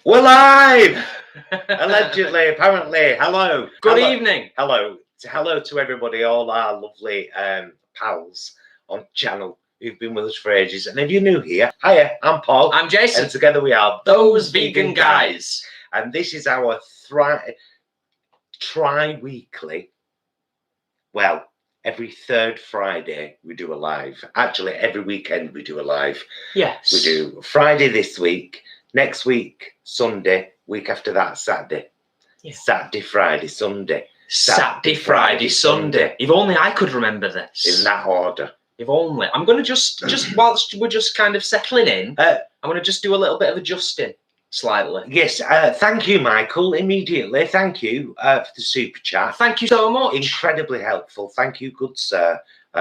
We're live! Allegedly, apparently. Hello. Good evening. Hello. Hello to everybody, all our lovely pals on channel who've been with us for ages. And if you're new here, hiya, I'm Paul. I'm Jason. And together we are Those Vegan Guys. And this is our tri-weekly, well, every third Friday we do a live. Actually, every weekend we do a live. Yes. We do Friday this week, next week, Sunday, week after that, Saturday. Yeah. Saturday, Friday, Sunday. Saturday, Friday, Sunday. If only I could remember this. In that order. If only. I'm going to just whilst we're just kind of settling in, I'm going to just do a little bit of adjusting slightly. Yes, thank you, Michael, immediately. Thank you for the super chat. Thank you so much. Incredibly helpful. Thank you, good sir. They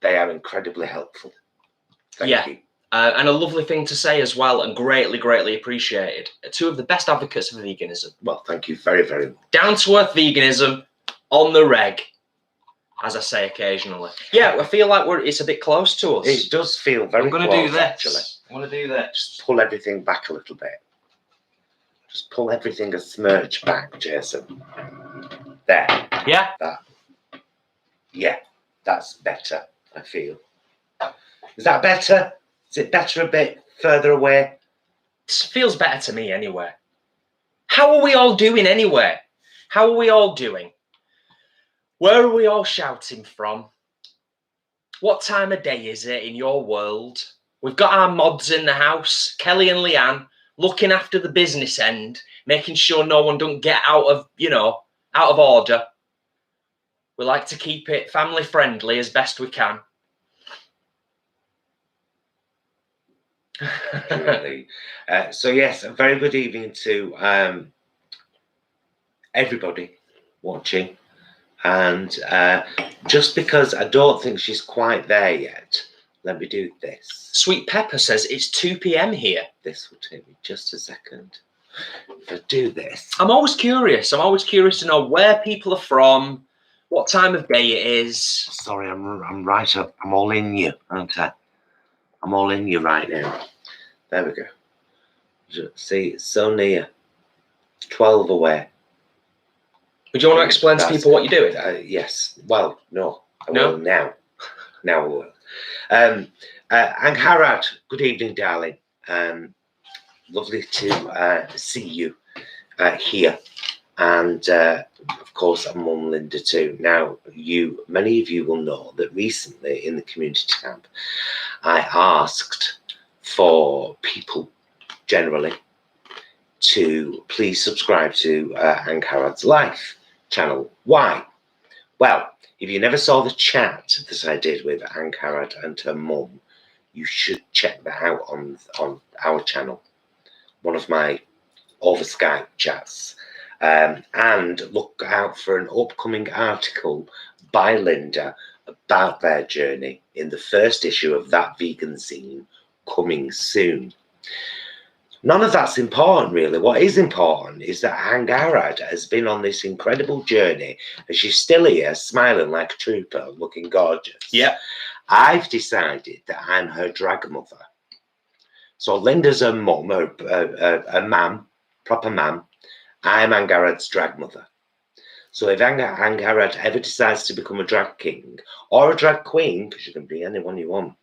are incredibly helpful. Thank you. And a lovely thing to say as well, and greatly, greatly appreciated. Two of the best advocates of veganism. Well, thank you very, very much. Down-to-earth veganism on the reg, as I say occasionally. Yeah, I feel like it's a bit close to us. It does feel very close, I'm going to do this. Actually. I'm going to do this. Just pull everything back a little bit. Just pull everything a smudge back, Jason. There. Yeah? Yeah, that's better, I feel. Is that better? Is it better a bit further away? It feels better to me anyway. How are we all doing anyway? How are we all doing? Where are we all shouting from? What time of day is it in your world? We've got our mods in the house, Kelly and Leanne, looking after the business end, making sure no one don't get out of order. We like to keep it family friendly as best we can. Really. So yes, a very good evening to everybody watching. And just because I don't think she's quite there yet, let me do this. Sweet Pepper says it's 2 p.m. here. This will take me just a second. If I do this. I'm always curious. I'm always curious to know where people are from, what time of day it is. Sorry, I'm right up. I'm all in you, aren't I? I'm all in you right now. There we go. See, it's so near. 12 away. Would you want to explain to people what you're doing? Yes. Well, no. I No? will now. Now I will. Angharad, good evening, darling. Lovely to see you here. And, of course, I'm Mum Linda too. Now, many of you will know that recently in the community tab, I asked for people generally to please subscribe to Angharad's Life channel. Why? Well, if you never saw the chat that I did with Angharad and her mum, you should check that out on our channel. One of my over Skype chats. And look out for an upcoming article by Linda about their journey in the first issue of that vegan zine coming soon. None of that's important, really. What is important is that Angharad has been on this incredible journey, and she's still here, smiling like a trooper, looking gorgeous. Yeah. I've decided that I'm her drag mother. So Linda's her mum, a mam, proper mam. I'm Angharad's drag mother. So if Angharad ever decides to become a drag king or a drag queen, because you can be anyone you want,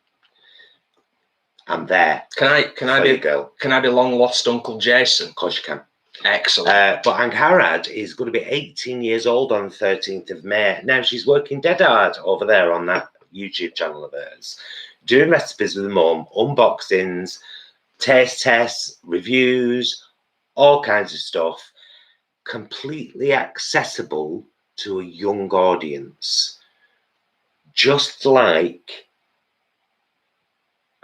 I'm there. Can I be long lost Uncle Jason? Of course you can. Excellent. But Angharad is going to be 18 years old on the 13th of May. Now she's working dead hard over there on that YouTube channel of hers, doing recipes with mum, unboxings, taste tests, reviews, all kinds of stuff, completely accessible to a young audience, just like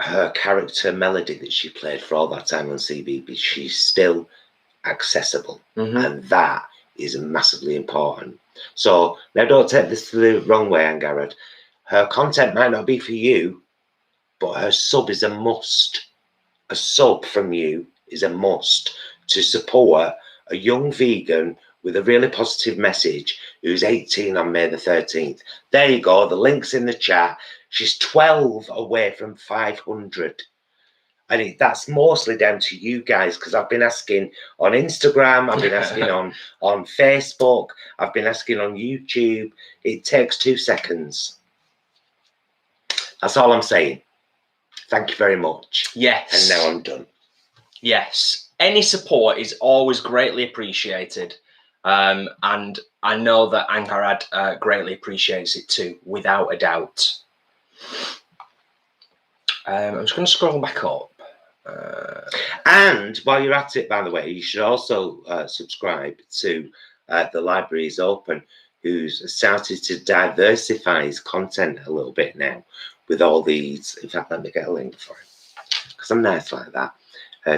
her character Melody that she played for all that time on CBB. She's still accessible, and that is massively important. So now don't take this the wrong way, Angharad. Her content might not be for you, but her sub is a must. A sub from you is a must to support a young vegan with a really positive message who's 18 on May the 13th. There you go. The link's in the chat. She's 12 away from 500. And that's mostly down to you guys, because I've been asking on Instagram, I've been asking on Facebook, I've been asking on YouTube. It takes 2 seconds. That's all I'm saying. Thank you very much. Yes. And now I'm done. Yes. Any support is always greatly appreciated. And I know that ActorReactor greatly appreciates it too, without a doubt. I'm just going to scroll back up. And while you're at it, by the way, you should also subscribe to The Library is Open, who's started to diversify his content a little bit now with all these. In fact, let me get a link for him, because I'm nice like that.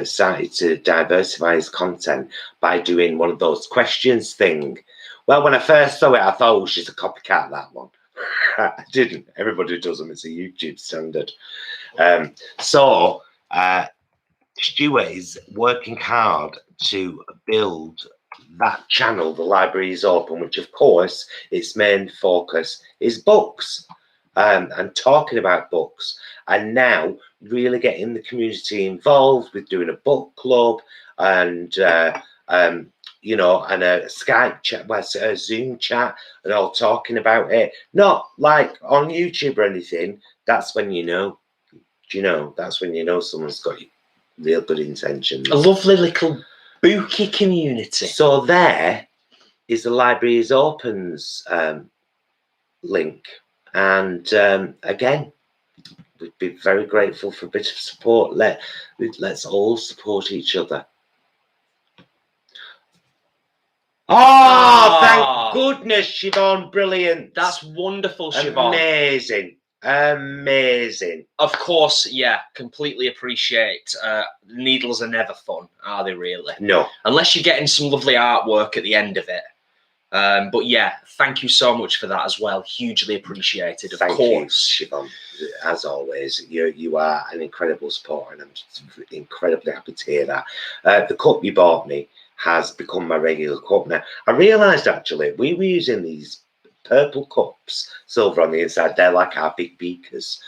Started to diversify his content by doing one of those questions thing. Well, when I first saw it, I thought, oh, she's a copycat, that one. I didn't. Everybody does them. It's a YouTube standard. So Stuart is working hard to build that channel, The Library is Open, which of course its main focus is books, and talking about books, and now really getting the community involved with doing a book club, and you know, and a Skype chat, well, a Zoom chat, and all talking about it. Not like on YouTube or anything. That's when you know. Do you know? That's when you know someone's got real good intentions. A lovely little bookie community. So there is The Library is Open's link. And again, we'd be very grateful for a bit of support. Let's all support each other. Oh, thank goodness, Siobhan, brilliant. That's wonderful, Siobhan. Amazing. Amazing. Of course, yeah, completely appreciate. Needles are never fun, are they really? No. Unless you're getting some lovely artwork at the end of it. But yeah, thank you so much for that as well. Hugely appreciated, of course. You, Siobhan. As always, you are an incredible supporter, and I'm incredibly happy to hear that. The cup you bought me has become my regular cup now. I realised actually we were using these purple cups, silver on the inside. They're like our big beakers,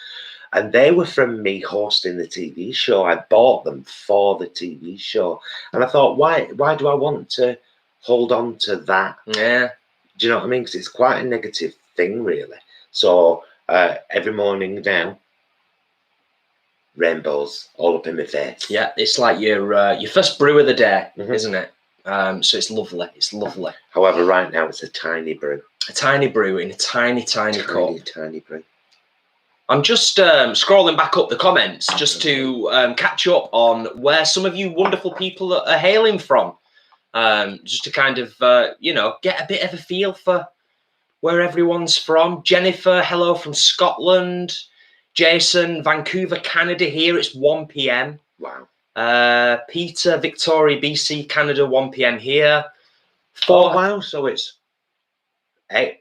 and they were from me hosting the TV show. I bought them for the TV show, and I thought, why do I want to hold on to that? Yeah. Do you know what I mean? Because it's quite a negative thing, really. So every morning now, rainbows all up in my face. Yeah, it's like your first brew of the day, isn't it? So it's lovely. It's lovely. However, right now it's a tiny brew. A tiny brew in a tiny cup. Tiny brew. I'm just scrolling back up the comments just to catch up on where some of you wonderful people are hailing from. Just to kind of, you know, get a bit of a feel for where everyone's from. Jennifer, hello from Scotland. Jason, Vancouver, Canada here. It's 1 p.m. Wow. Peter, Victoria, BC, Canada, 1 p.m. here. Oh, wow. So it's 8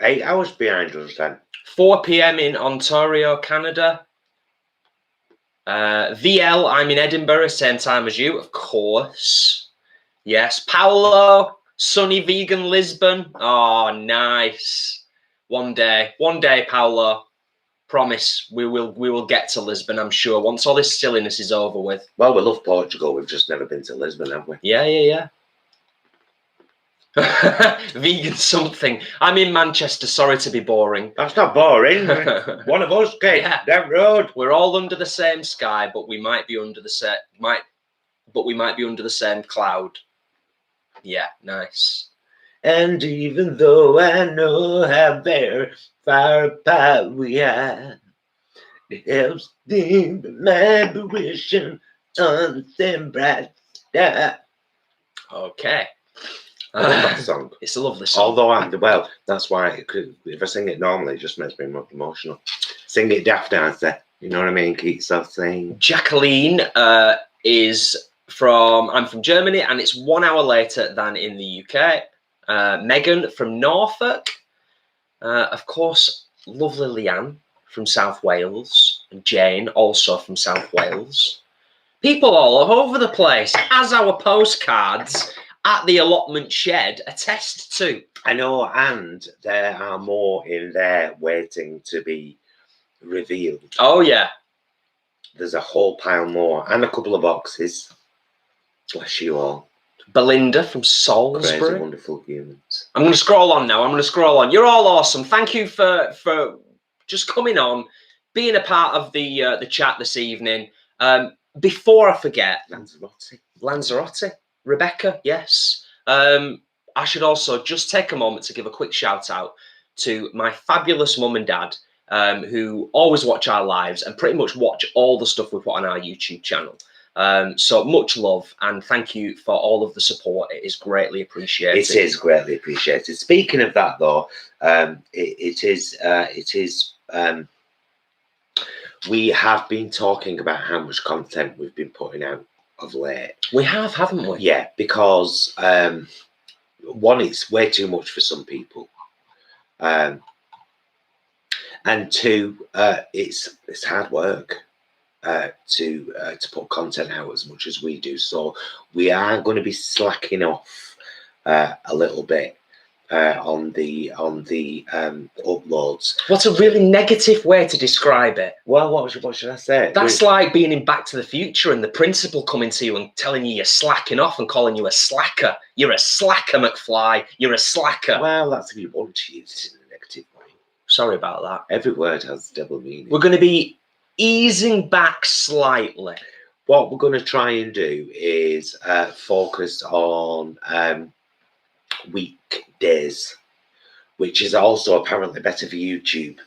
hours behind us then. 4 p.m. in Ontario, Canada. VL, I'm in Edinburgh, same time as you, of course. Yes. Paolo, sunny vegan Lisbon. Oh, nice. One day, Paolo. Promise we will get to Lisbon, I'm sure, once all this silliness is over with. Well, we love Portugal. We've just never been to Lisbon, have we? Yeah. Vegan something. I'm in Manchester. Sorry to be boring. That's not boring. One of us, Kate. Yeah. That road. We're all under the same sky, but we might be under the under the same cloud. Yeah, nice. And even though I know how very far apart we are, it helps deep my apparition on the same bright star. Okay. I love that song. It's a lovely song. Although, that's why if I sing it normally, it just makes me emotional. Sing it daft answer. You know what I mean? Keep yourself saying. Jacqueline is I'm from Germany, and it's 1 hour later than in the UK. Megan from Norfolk. Of course, lovely Leanne from South Wales. And Jane, also from South Wales. People all over the place, as our postcards at the allotment shed attest to. I know, and there are more in there waiting to be revealed. Oh, yeah. there's a whole pile more and a couple of boxes. Bless you all. Belinda from Crazy, Salisbury. wonderful humans. I'm going to scroll on now. I'm going to scroll on. You're all awesome. Thank you for just coming on, being a part of the chat this evening. Before I forget, Lanzarote, Rebecca, yes. I should also just take a moment to give a quick shout out to my fabulous mum and dad, who always watch our lives and pretty much watch all the stuff we put on our YouTube channel. So much love and thank you for all of the support. It is greatly appreciated. It is greatly appreciated. Speaking of that, though, we have been talking about how much content we've been putting out of late. We have, haven't we? Yeah, because one, it's way too much for some people, and two, it's hard work to put content out as much as we do. So we are going to be slacking off a little bit on the uploads. What's a really negative way to describe it? Well, what should I say? That's like being in Back to the Future and the principal coming to you and telling you you're slacking off and calling you a slacker. You're a slacker, McFly. You're a slacker. Well, that's if you want to use it in a negative way. Sorry about that. Every word has double meaning. We're going to be easing back slightly. What we're going to try and do is focus on weekdays, which is also apparently better for YouTube.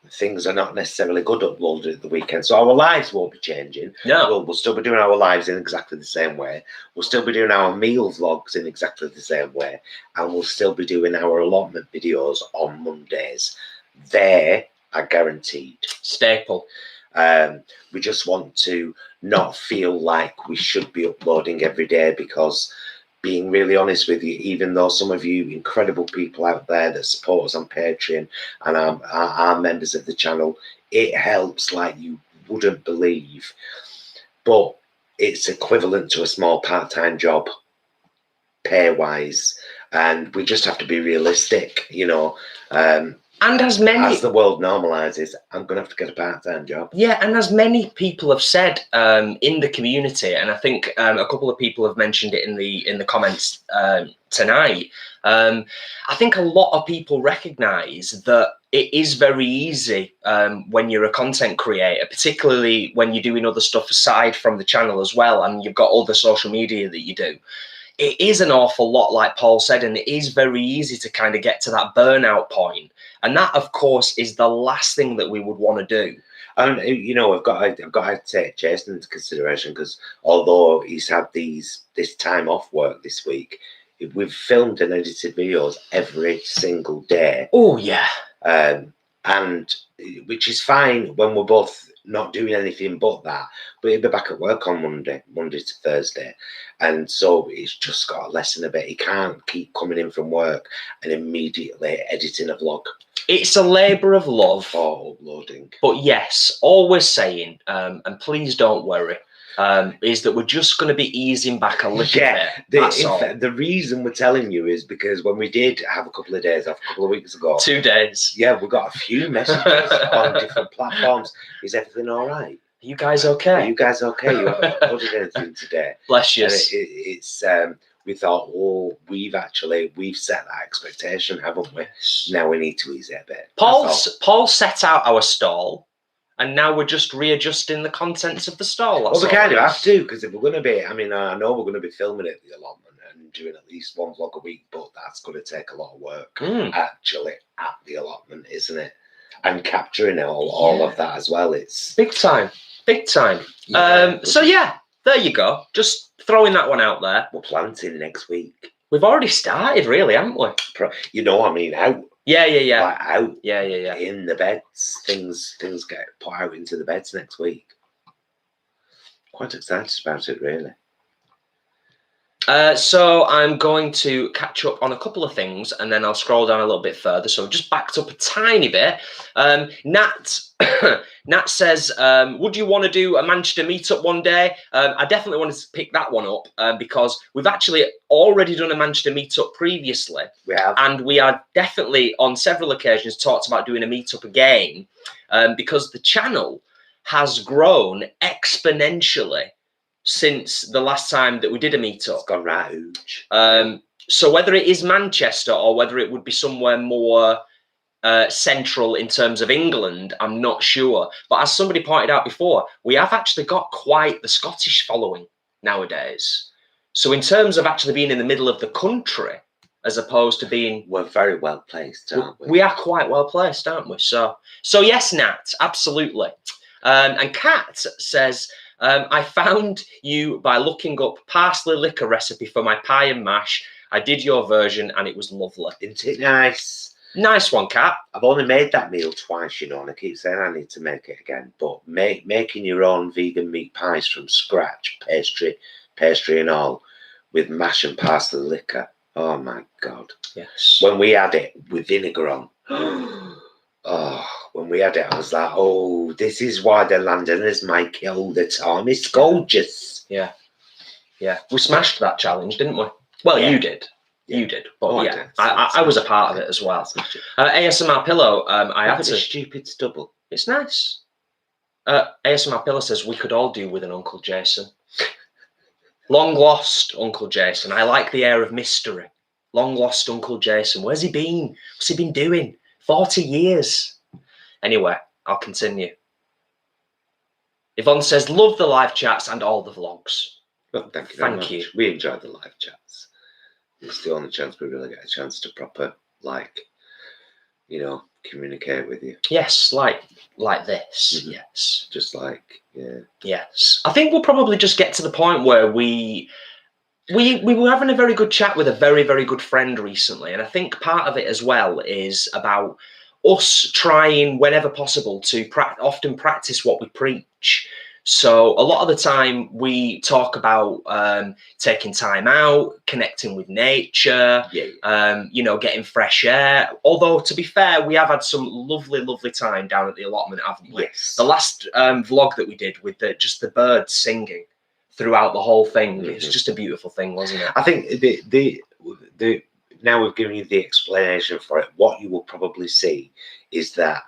Things are not necessarily good uploaded at the weekend, so our lives won't be changing. No, we'll still be doing our lives in exactly the same way. We'll still be doing our meal vlogs in exactly the same way, and we'll still be doing our allotment videos on Mondays. They are guaranteed. Staple. We just want to not feel like we should be uploading every day, because being really honest with you, even though some of you incredible people out there that support us on Patreon and are members of the channel, it helps like you wouldn't believe. But it's equivalent to a small part-time job, pay-wise, and we just have to be realistic, you know. And as many, as the world normalizes, I'm going to have to get a part-time job. Yeah, and as many people have said in the community, and I think a couple of people have mentioned it in the comments tonight. I think a lot of people recognise that it is very easy when you're a content creator, particularly when you're doing other stuff aside from the channel as well, and you've got other social media that you do. It is an awful lot, like Paul said, and it is very easy to kind of get to that burnout point. And that, of course, is the last thing that we would want to do. And, you know, I've got to take Jason into consideration, because although he's had this time off work this week, we've filmed and edited videos every single day. Oh, yeah. And which is fine when we're both not doing anything but that, but he'll be back at work on Monday to Thursday, and so he's just got to lessen a bit. He can't keep coming in from work and immediately editing a vlog. It's a labour of love for uploading. But yes, all we're saying, and please don't worry, is that we're just going to be easing back a little bit. The reason we're telling you is because when we did have a couple of days off a couple of weeks ago, 2 days, yeah, we got a few messages on different platforms. Is everything all right? Are you guys okay? Are you guys okay? You haven't uploaded anything today. Bless you. It's we thought, oh, we've set that expectation, haven't we? Now we need to ease it a bit. Paul set out our stall, and now we're just readjusting the contents of the stall. Well, we kind of have to, because if we're going to be, I mean, I know we're going to be filming at the allotment and doing at least one vlog a week, but that's going to take a lot of work, actually, at the allotment, isn't it? And capturing all of that as well. It's big time. Yeah, so yeah, there you go. Just throwing that one out there. We're planting next week. We've already started, really, haven't we? You know, I mean, out. Yeah. Like out. Yeah. In the beds. Things get put out into the beds next week. Quite excited about it, really. So I'm going to catch up on a couple of things, and then I'll scroll down a little bit further. So I've just backed up a tiny bit. Nat says, would you want to do a Manchester meetup one day? I definitely wanted to pick that one up because we've actually already done a Manchester meetup previously. We have. And we are definitely on several occasions talked about doing a meetup again because the channel has grown exponentially since the last time that we did a meetup. It's gone right huge. So whether it is Manchester or whether it would be somewhere more central in terms of England, I'm not sure. But as somebody pointed out before, we have actually got quite the Scottish following nowadays. So in terms of actually being in the middle of the country, as opposed to being... We're very well placed, aren't we? We are quite well placed, aren't we? So yes, Nat, absolutely. And Kat says, I found you by looking up parsley liquor recipe for my pie and mash. I did your version and it was lovely. Isn't it nice? Nice one, Kat. I've only made that meal twice, you know, and I keep saying I need to make it again. But making your own vegan meat pies from scratch, pastry and all, with mash and parsley liquor. Oh my God. Yes. When we had it with vinegar on. When we had it, I was like, oh, this is why the Londoners make it all the time. It's gorgeous. Yeah. Yeah. We smashed that challenge, didn't we? Well, Yeah. You did. Yeah. You did. But Oh, yeah, I was a part of it as well. ASMR Pillow, I had to... stupid stubble. It's nice. ASMR Pillow says we could all do with an Uncle Jason. Long lost Uncle Jason. I like the air of mystery. Long lost Uncle Jason. Where's he been? What's he been doing? 40 years. Anyway, I'll continue. Yvonne says, love the live chats and all the vlogs. Well, thank you very much. You. We enjoy the live chats. It's the only chance we really get a chance to proper, like, you know, communicate with you. Yes, like this. Mm-hmm. Yes. Just like, yeah. Yes. I think we'll probably just get to the point where we were having a very good chat with a very, very good friend recently. And I think part of it as well is about us trying whenever possible to often practice what we preach. So a lot of the time we talk about taking time out, connecting with nature, you know, getting fresh air. Although, to be fair, we have had some lovely, lovely time down at the allotment, haven't we? Yes. The last vlog that we did with just the birds singing throughout the whole thing, it was just a beautiful thing, wasn't it? I think the now we've given you the explanation for it. What you will probably see is that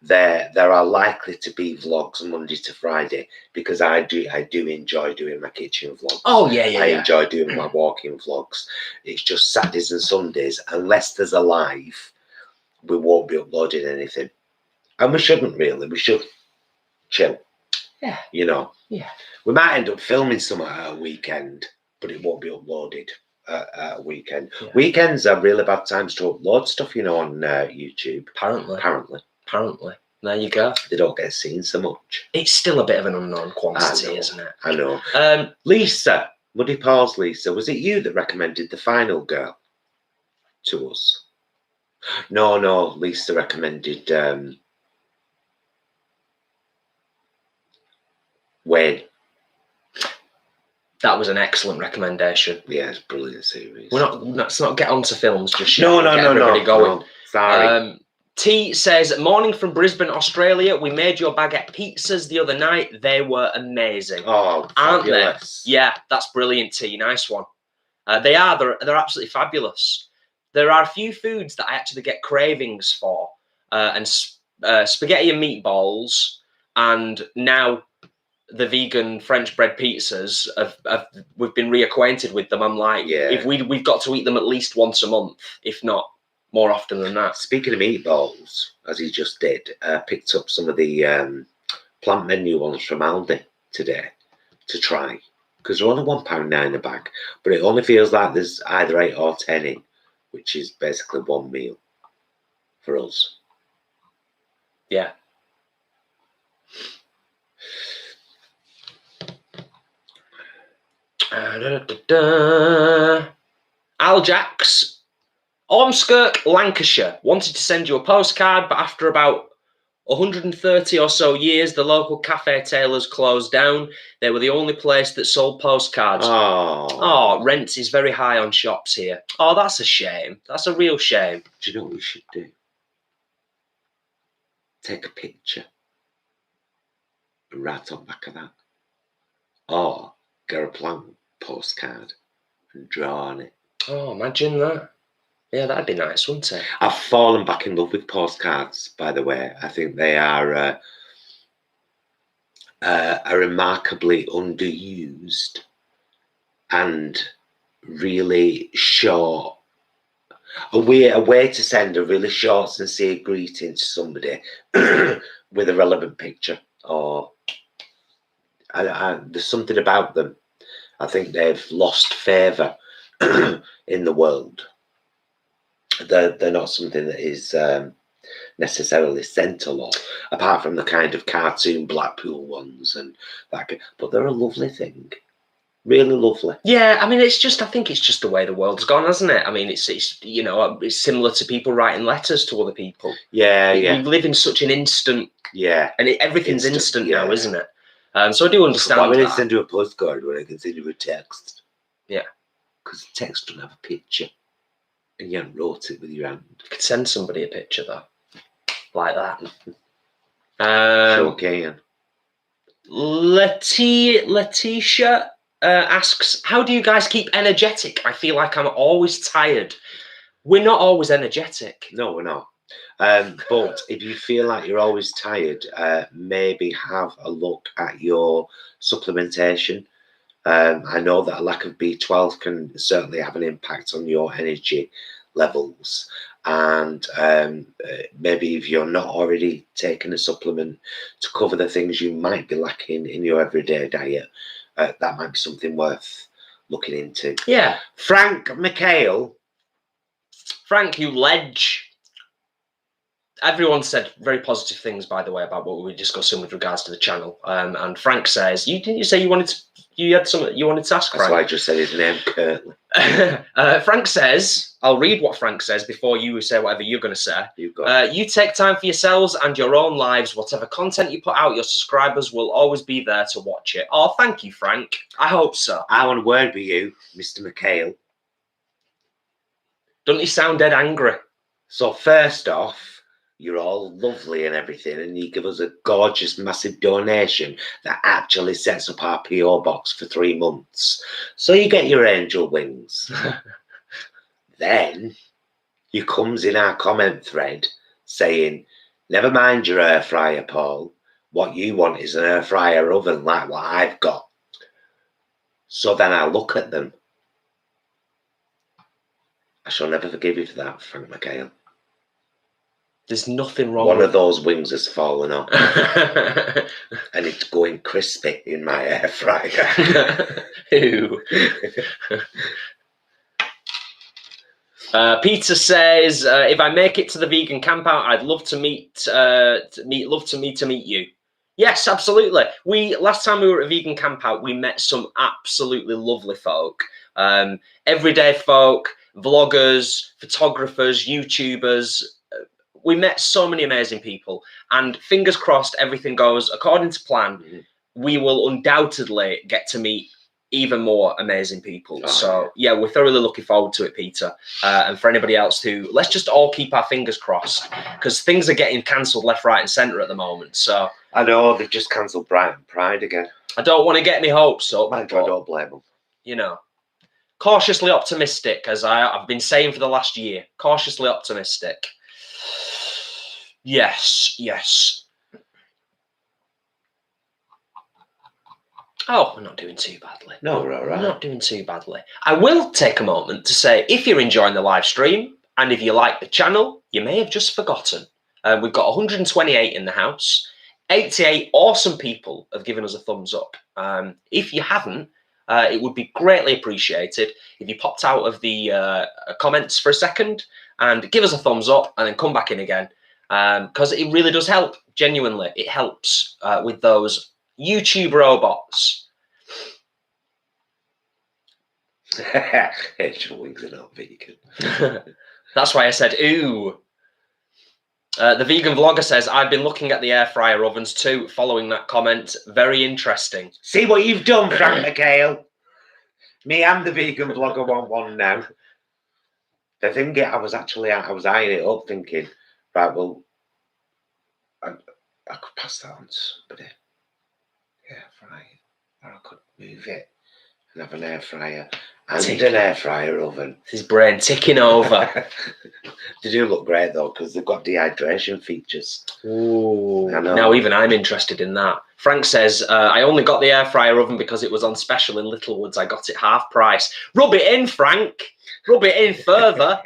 there are likely to be vlogs Monday to Friday, because I do enjoy doing my kitchen vlogs. Oh yeah. I enjoy doing my walking vlogs. It's just Saturdays and Sundays, unless there's a live, we won't be uploading anything, and we shouldn't really. We should chill. Yeah. You know. Yeah. We might end up filming some at a weekend, but it won't be uploaded at a weekend. Yeah. Weekends are really bad times to upload stuff, you know, on YouTube. Apparently. There you go. They don't get seen so much. It's still a bit of an unknown quantity, isn't it? I know. Lisa, Muddy Paws Lisa, was it you that recommended the Final Girl to us? No, Lisa recommended Wayne. That was an excellent recommendation. Yeah, it's a brilliant series. Let's not get onto films just yet. No. Sorry. T says, morning from Brisbane, Australia. We made your baguette pizzas the other night. They were amazing. Oh, aren't fabulous. they? Yeah, that's brilliant, T. Nice one. They are. They're absolutely fabulous. There are a few foods that I actually get cravings for, and spaghetti and meatballs, and now the vegan French bread pizzas. We've been reacquainted with them. I'm like, if we've got to eat them at least once a month, if not more often than that. Speaking of meatballs, as he just did, picked up some of the plant menu ones from Aldi today to try, because they're only £1.9 a bag, but it only feels like there's either 8 or 10 in, which is basically one meal for us. Yeah. Aljax, Ormskirk, Lancashire, wanted to send you a postcard, but after about 130 or so years, the local cafe tailors closed down. They were the only place that sold postcards. Oh, rent is very high on shops here. Oh, that's a shame. That's a real shame. Do you know what we should do? Take a picture and write on the back of that. Or get a plant postcard and draw on it. Oh, imagine that. Yeah, that'd be nice, wouldn't it? I've fallen back in love with postcards, by the way. I think they are are remarkably underused and really short. A way to send a really short, sincere greeting to somebody with a relevant picture, or there's something about them. I think they've lost favour in the world. They're not something that is necessarily sent a lot, apart from the kind of cartoon Blackpool ones and that. But they're a lovely thing, really lovely. Yeah, I mean, I think it's just the way the world's gone, hasn't it? I mean, it's it's similar to people writing letters to other people. Yeah. We live in such an instant. Yeah. And everything's instant now, isn't it? So I do understand. Why would I send you a postcard when I can send you a text? Yeah. Because text doesn't have a picture, and you haven't wrote it with your hand. You could send somebody a picture though, like that. Sure can. Letitia asks, how do you guys keep energetic? I feel like I'm always tired. We're not always energetic. No, we're not. But if you feel like you're always tired, maybe have a look at your supplementation. I know that a lack of B12 can certainly have an impact on your energy levels. And maybe if you're not already taking a supplement to cover the things you might be lacking in your everyday diet, that might be something worth looking into. Yeah. Frank McHale. Frank, you ledge. Everyone said very positive things, by the way, about what we were discussing with regards to the channel. And Frank says, didn't you say you wanted to ask Frank? That's why I just said his name curtly. Frank says, I'll read what Frank says before you say whatever you're going to say. You take time for yourselves and your own lives. Whatever content you put out, your subscribers will always be there to watch it. Oh, thank you, Frank. I hope so. I want a word with you, Mr. McHale. Doesn't he sound dead angry? So first off, you're all lovely and everything, and you give us a gorgeous, massive donation that actually sets up our PO box for 3 months. So you get your angel wings. Then you comes in our comment thread saying, never mind your air fryer, Paul. What you want is an air fryer oven like what I've got. So then I look at them. I shall never forgive you for that, Frank McHale. There's nothing wrong One with of those wings has fallen off. And it's going crispy in my air fryer. Ew. Peter says, if I make it to the vegan camp out, I'd love to meet you. Yes, absolutely. Last time we were at a vegan camp out, we met some absolutely lovely folk. Everyday folk, vloggers, photographers, YouTubers. We met so many amazing people, and fingers crossed everything goes according to plan. We will undoubtedly get to meet even more amazing people. Yeah, we're thoroughly looking forward to it, Peter. And for anybody else too, let's just all keep our fingers crossed, because things are getting cancelled left, right and centre at the moment. So I know, they've just cancelled Pride again. I don't want to get any hopes up. I don't blame them. You know, cautiously optimistic, as I've been saying for the last year. Cautiously optimistic. Yes. Oh, we're not doing too badly. No, we're all right. We're not doing too badly. I will take a moment to say, if you're enjoying the live stream and if you like the channel, you may have just forgotten. We've got 128 in the house. 88 awesome people have given us a thumbs up. If you haven't, it would be greatly appreciated if you popped out of the comments for a second and give us a thumbs up and then come back in again. Because it really does help. Genuinely, it helps with those YouTube robots. Angel wings are not vegan. That's why I said, ooh. The vegan vlogger says, I've been looking at the air fryer ovens too, following that comment. Very interesting. See what you've done, Frank McHale. Me and the vegan vlogger want one now. The thing I was eyeing it up thinking, right, well, I could pass that on to somebody. Yeah, right. Or I could move it and have an air fryer and an air fryer oven. His brain ticking over. They do look great though, because they've got dehydration features. Ooh, now even I'm interested in that. Frank says, I only got the air fryer oven because it was on special in Littlewoods. I got it half price. Rub it in, Frank. Rub it in further.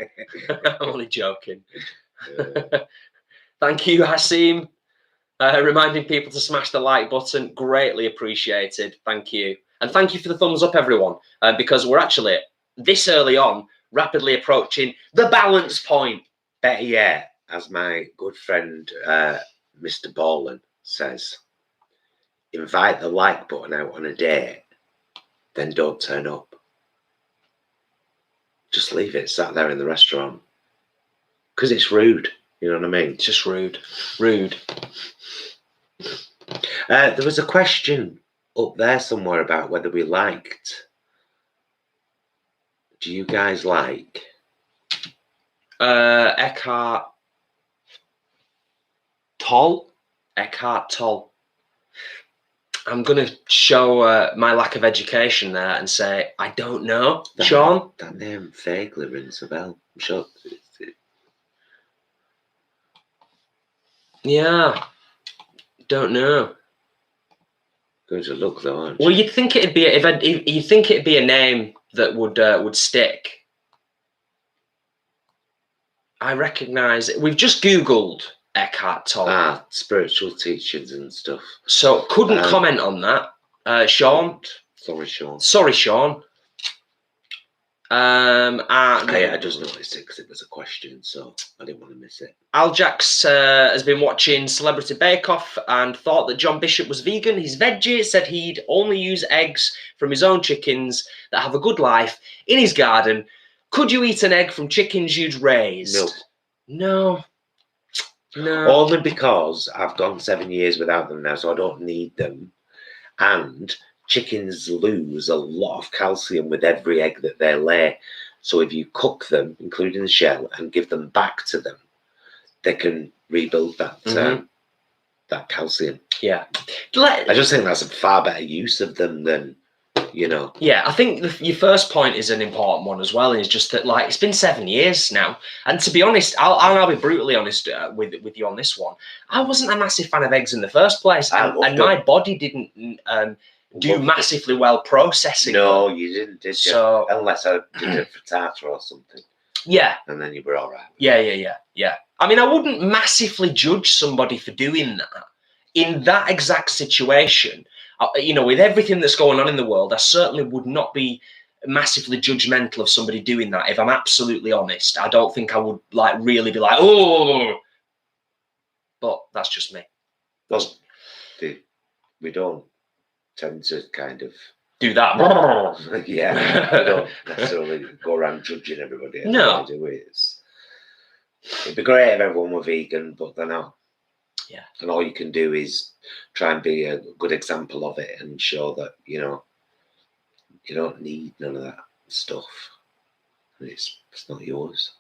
I'm only joking. Thank you, Hasim. Reminding people to smash the like button. Greatly appreciated. Thank you. And thank you for the thumbs up, everyone, because we're actually, this early on, rapidly approaching the balance point. Better yet, as my good friend Mr. Borland says, invite the like button out on a date, then don't turn up. Just leave it sat there in the restaurant. Because it's rude. You know what I mean? It's just rude. Rude. There was a question up there somewhere about whether we liked. Do you guys like? Eckhart Tolle. Eckhart Tolle. I'm going to show my lack of education there and say, I don't know. Sean? That name vaguely rings a bell. I'm sure. Yeah. Don't know. Going to look though, aren't you? Well, you'd think it'd be you'd think it'd be a name that would stick. I recognise it. We've just Googled Eckhart Tolle. Spiritual teachings and stuff. So couldn't comment on that. Sean. Sorry, Sean. Sorry, Sean. I just noticed it because it was a question, so I didn't want to miss it. Aljax has been watching Celebrity Bake Off and thought that John Bishop was vegan. He's veggie, said he'd only use eggs from his own chickens that have a good life in his garden. Could you eat an egg from chickens you'd raised? No. Only because I've gone 7 years without them now, so I don't need them. And chickens lose a lot of calcium with every egg that they lay. So if you cook them, including the shell, and give them back to them, they can rebuild that that calcium. Yeah. I just think that's a far better use of them than, you know. Yeah, I think your first point is an important one as well. Is just that, like, it's been 7 years now, and to be honest, I'll be brutally honest with you on this one. I wasn't a massive fan of eggs in the first place, and my body didn't do massively well processing. No, you didn't, did you? So, unless I did it for tartar or something. Yeah. And then you were all right. Yeah. I mean, I wouldn't massively judge somebody for doing that in that exact situation. You know, with everything that's going on in the world, I certainly would not be massively judgmental of somebody doing that. If I'm absolutely honest, I don't think I would like really be like, oh. But that's just me. We don't tend to kind of do that. Yeah, we don't necessarily go around judging everybody. No, do we? It'd be great if everyone were vegan, but they're not. Yeah, and all you can do is try and be a good example of it and show that, you know, you don't need none of that stuff. It's not yours.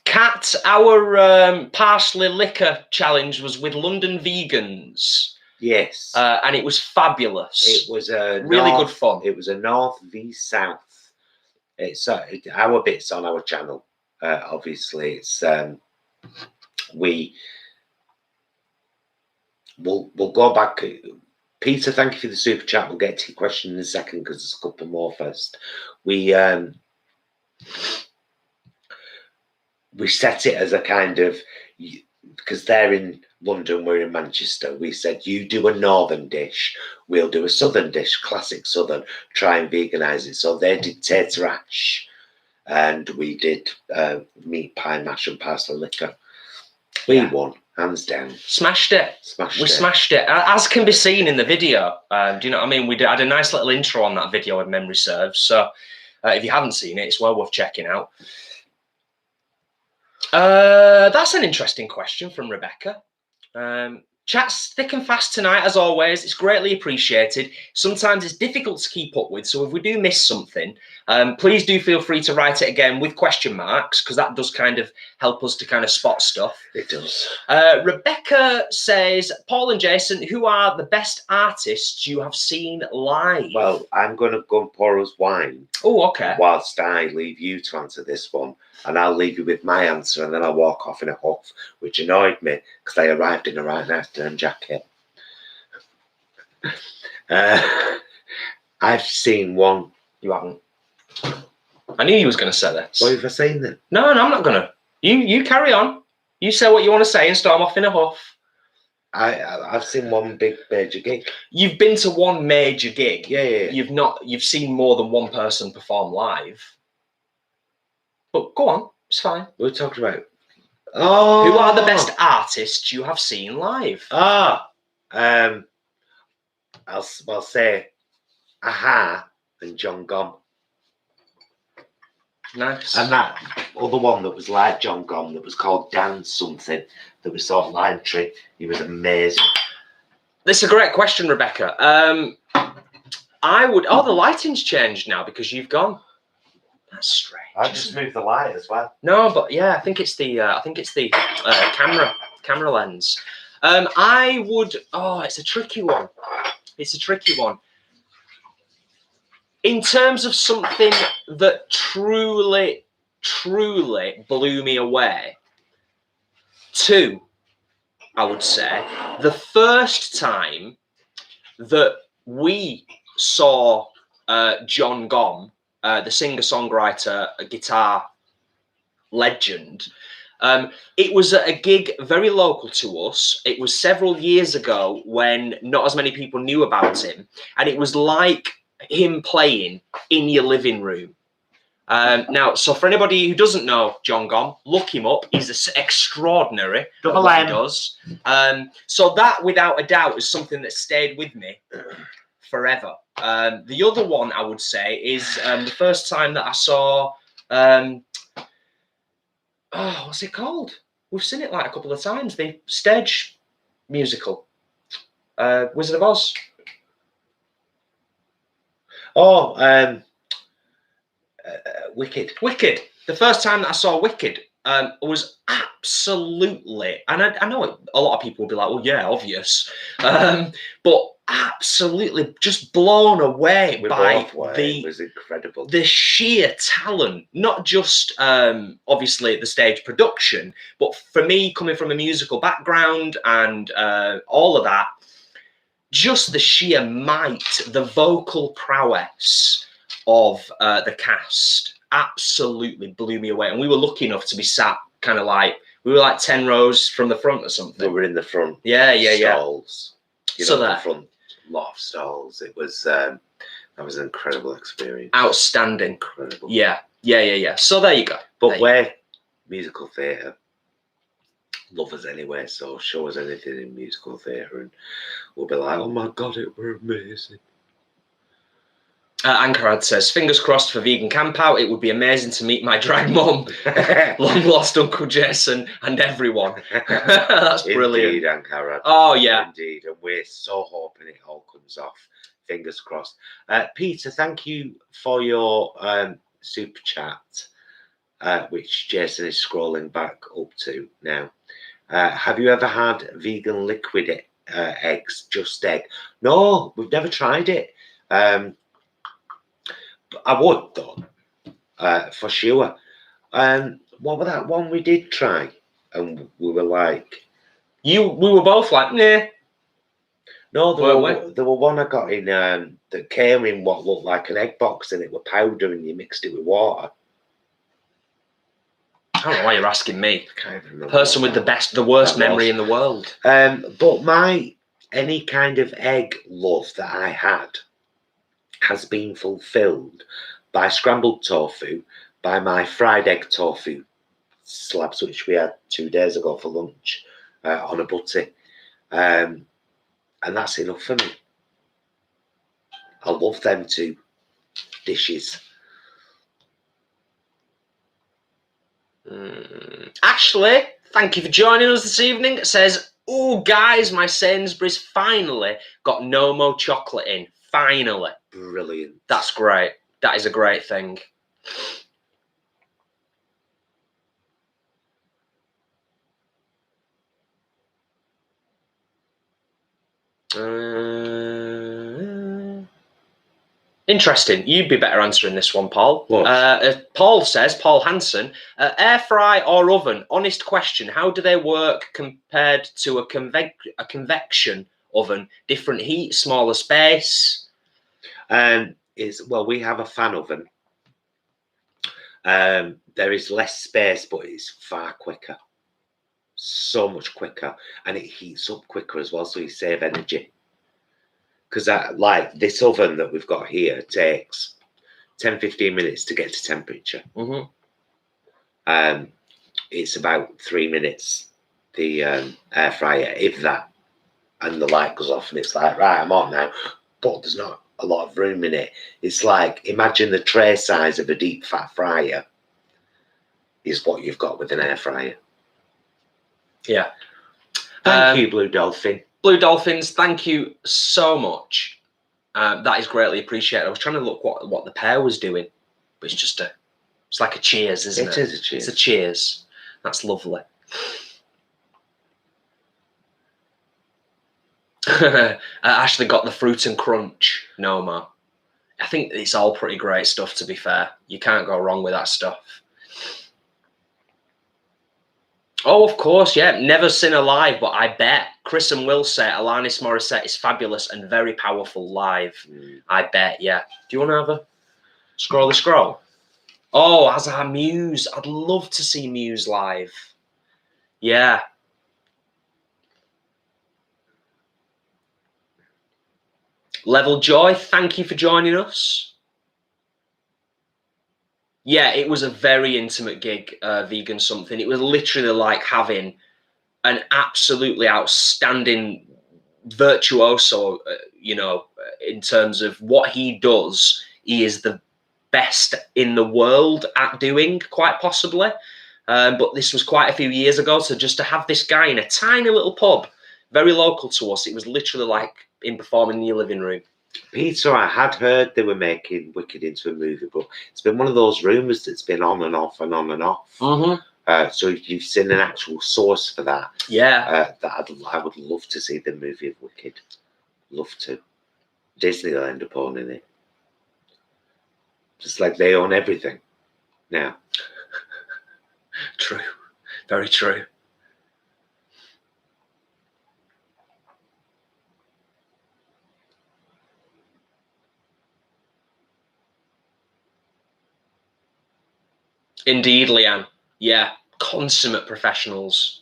Kat, our parsley liquor challenge was with London vegans. Yes. And it was fabulous. It was a really good fun. It was a North v South. It's our bits on our channel. Obviously, it's we'll go back. Peter, thank you for the super chat. We'll get to your question in a second because there's a couple more first. We set it as a kind of, because they're in London, we're in Manchester. We said, you do a northern dish, we'll do a southern dish, classic southern, try and veganize it. So they did tater ash, and we did meat pie mash and parsley liquor. We won, hands down. Smashed it. We smashed it, as can be seen in the video. Do you know what I mean? We had a nice little intro on that video, if memory serves. So if you haven't seen it, it's well worth checking out. That's an interesting question from Rebecca. Chat's thick and fast tonight, as always. It's greatly appreciated. Sometimes it's difficult to keep up with, so if we do miss something, please do feel free to write it again with question marks, because that does kind of help us to kind of spot stuff. It does. Rebecca says, Paul and Jason, who are the best artists you have seen live? Well, I'm going to go and pour us wine. Oh, okay. Whilst I leave you to answer this one. And I'll leave you with my answer, and then I'll walk off in a huff, which annoyed me because I arrived in a right nice turn jacket. I've seen one. You haven't. I knew you was going to say this. What have I seen then? No, I'm not going to. You carry on. You say what you want to say and storm off in a huff. I've seen one big major gig. You've been to one major gig. Yeah. You've seen more than one person perform live. But go on, it's fine. We're talking about. Oh, who are the best artists you have seen live? I'll say Aha and John Gom. Nice. And that other one that was like John Gom that was called Dance Something, that was sort of lime tree. He was amazing. This is a great question, Rebecca. I would. Oh, the lighting's changed now because you've gone. That's strange. I just moved the light as well. No, but yeah, I think it's the camera lens. I would. Oh, it's a tricky one. It's a tricky one. In terms of something that truly blew me away, two, I would say. The first time that we saw John Gom, the singer-songwriter, guitar legend, it was at a gig very local to us. It was several years ago when not as many people knew about him, and it was like him playing in your living room. Now, so for anybody who doesn't know John Gom, look him up. He's extraordinary at what he does. So that, without a doubt, is something that stayed with me forever. The other one I would say is the first time that I saw, what's it called? We've seen it like a couple of times. The stage musical, Wizard of Oz. Oh, Wicked. Wicked. The first time that I saw Wicked was absolutely, and I know a lot of people will be like, well, yeah, obvious. But absolutely just blown away by it was incredible. The sheer talent, not just obviously the stage production, but for me, coming from a musical background and all of that, just the sheer might, the vocal prowess of the cast absolutely blew me away. And we were lucky enough to be sat kind of like, we were like 10 rows from the front or something. We were in the front. Yeah. Stalls. So the front lot of stalls. It was, that was an incredible experience. Outstanding. Incredible. Yeah. So there you go. But we're musical theatre lovers anyway, so show us anything in musical theatre and we'll be like, oh my God, it were amazing. Ankarad says, fingers crossed for Vegan Camp Out. It would be amazing to meet my drag mum, long lost Uncle Jason, and everyone. That's brilliant. Indeed, Ankarad. Oh, yeah. Indeed. And we're so hoping it all comes off. Fingers crossed. Peter, thank you for your super chat, which Jason is scrolling back up to now. Have you ever had vegan liquid eggs, just egg? No, we've never tried it. I would though, for sure. What was that one we did try? And we were like, we were both like, nah. No, there were one I got in that came in what looked like an egg box, and it were powder, and you mixed it with water. I don't know why you're asking me. I can't even remember. Person with the worst memory in the world. But any kind of egg love that I had has been fulfilled by scrambled tofu, by my fried egg tofu slabs, which we had 2 days ago for lunch on a butty. And that's enough for me. I love them two dishes. Ashley, thank you for joining us this evening. It says, Oh, guys, my Sainsbury's finally got no more chocolate in. Finally. Brilliant. That's great. That is a great thing. Interesting. You'd be better answering this one, Paul. What? Paul says, Paul Hansen, air fry or oven? Honest question. How do they work compared to a convection oven? Different heat, smaller space? Well, we have a fan oven. There is less space, but it's far quicker. So much quicker. And it heats up quicker as well, so you save energy. Because like this oven that we've got here takes 10-15 minutes to get to temperature. It's about 3 minutes, the air fryer, if that, and the light goes off and it's like, right, I'm on now, but there's not a lot of room in it. It's like, imagine the tray size of a deep fat fryer is what you've got with an air fryer. Yeah. Thank you, Blue Dolphin. Blue Dolphins, thank you so much. That is greatly appreciated. I was trying to look what the pair was doing, but it's just it's like a cheers, isn't it? It is a cheers. It's a cheers. That's lovely. Ashley got the fruit and crunch. No more. I think it's all pretty great stuff, to be fair. You can't go wrong with that stuff. Oh, of course, yeah. Never seen her live, but I bet. Chris and Will say Alanis Morissette is fabulous and very powerful live. I bet, yeah. Do you want to have a scroll? Oh, as our Muse. I'd love to see Muse live. Yeah. Level Joy, thank you for joining us. Yeah, it was a very intimate gig, Vegan Something. It was literally like having an absolutely outstanding virtuoso, in terms of what he does. He is the best in the world at doing, quite possibly. But this was quite a few years ago, so just to have this guy in a tiny little pub, very local to us, it was literally like him performing in your living room. Peter, I had heard they were making Wicked into a movie, but it's been one of those rumours that's been on and off and on and off. So if you've seen an actual source for that, yeah, I would love to see the movie of Wicked. Love to. Disney will end up owning it. Just like they own everything now. True. Very true. Indeed, Leanne. Yeah, consummate professionals.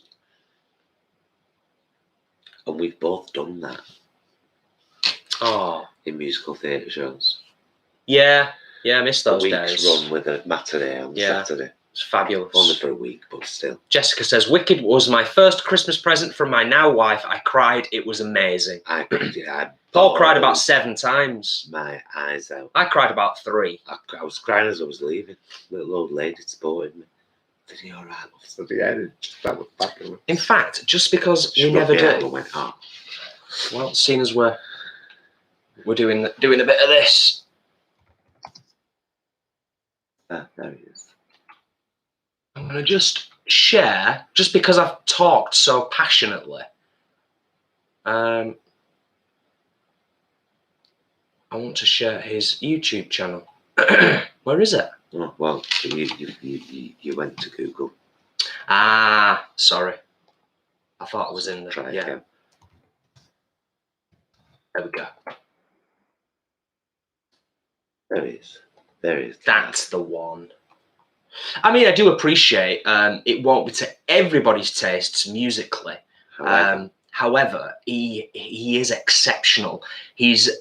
And we've both done that. Oh. In musical theatre shows. Yeah, I missed those days. A week's run with a matinee on Saturday. It's fabulous. Only for a week, but still. Jessica says, Wicked was my first Christmas present from my now wife. I cried. It was amazing. Paul cried about 7 times. My eyes out. I cried about 3. I was crying as I was leaving. Little old lady supported me. Did he all right? So the end, that was fabulous. In fact, just because we never do. Went, oh. Well, seeing as we're doing a bit of this. There he is. I'm going to just share, just because I've talked so passionately. I want to share his YouTube channel. Where is it? Oh, well, you went to Google. Ah, sorry. I thought it was in there. Try yeah. again. There we go. There he is. There he is. That's the one. I mean, I do appreciate it won't be to everybody's tastes musically. However, he is exceptional. His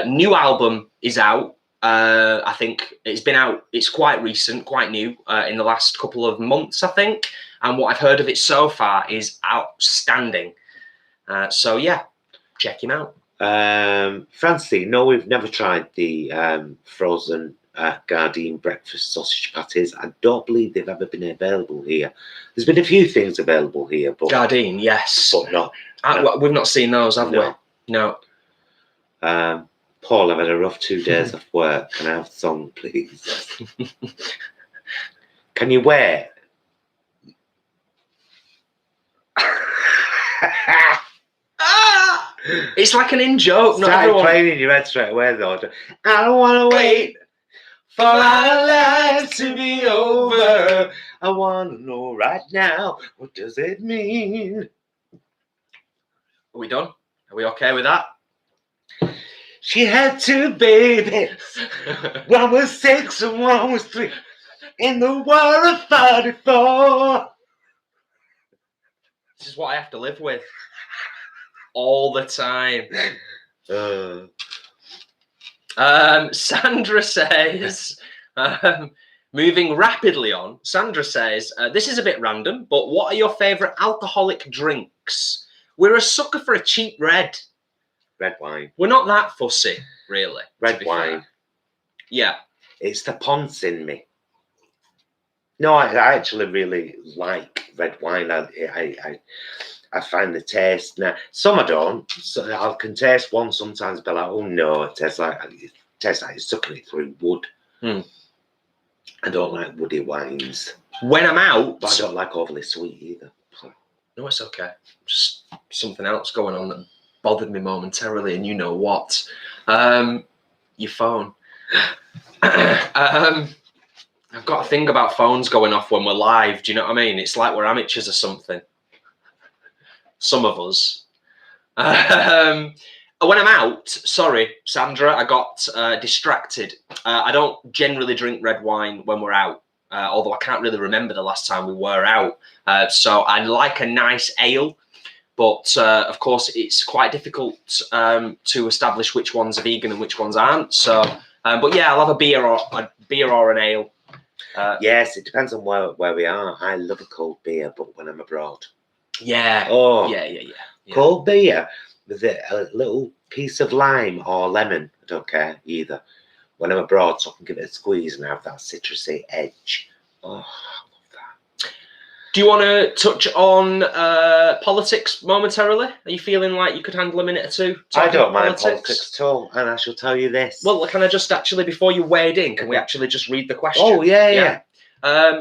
new album is out. I think it's been out. It's quite recent, quite new, in the last couple of months, I think. And what I've heard of it so far is outstanding. So yeah, check him out. Francine, no, we've never tried the frozen Guardian breakfast sausage patties. I don't believe they've ever been available here. There's been a few things available here, but Guardian, yes. but not. We've not seen those, have we? No. Paul, I've had a rough 2 days of work. Can I have a song, please? Can you wait? It's like an in-joke. Not Started everyone... playing in your head straight away, though. I don't want to wait for our lives to be over. I want to know right now, what does it mean? Are we done? Are we okay with that? She had 2 babies. One was 6 and one was 3. In the war of 44. This is what I have to live with. All the time. Sandra says, moving rapidly on, Sandra says, this is a bit random, but what are your favourite alcoholic drinks? We're a sucker for a cheap red. Red wine. We're not that fussy, really. Red wine. Fair. Yeah. It's the ponce in me. No, I actually really like red wine. I find the taste now. Some I don't. So I can taste one sometimes, but like, oh no, it tastes like you're sucking it through wood. I don't like woody wines. When I'm out, but I don't like overly sweet either. So. No, it's okay. Just something else going on that bothered me momentarily, and you know what? Your phone. I've got a thing about phones going off when we're live. Do you know what I mean? It's like we're amateurs or something. Some of us. When I'm out, sorry, Sandra, I got distracted. I don't generally drink red wine when we're out, although I can't really remember the last time we were out. So I like a nice ale, but of course it's quite difficult to establish which ones are vegan and which ones aren't. So, but yeah, I'll have a beer or an ale. Yes, it depends on where we are. I love a cold beer, but when I'm abroad. Yeah. Oh. Yeah. Cold beer with a little piece of lime or lemon. I don't care either. When I'm abroad, so I can give it a squeeze and have that citrusy edge. Oh, I love that. Do you want to touch on politics momentarily? Are you feeling like you could handle a minute or two? I don't mind politics at all, and I shall tell you this. Well, can I just actually, before you wade in, can we actually just read the question? Oh, yeah.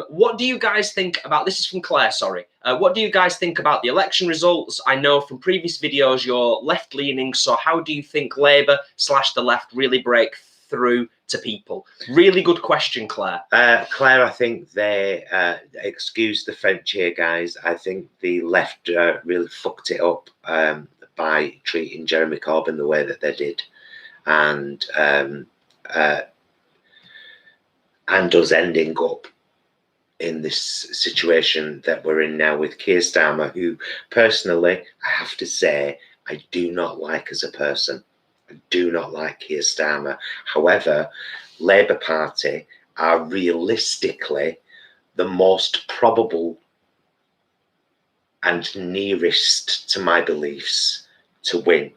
What do you guys think about, this is from Claire, sorry. What do you guys think about the election results? I know from previous videos you're left-leaning, so how do you think Labour / the left really break through to people? Really good question, Claire. Claire, I think they, excuse the French here, guys, I think the left really fucked it up by treating Jeremy Corbyn the way that they did. And us ending up in this situation that we're in now with Keir Starmer, who personally, I have to say, I do not like as a person. I do not like Keir Starmer. However, Labour Party are realistically the most probable and nearest to my beliefs to win.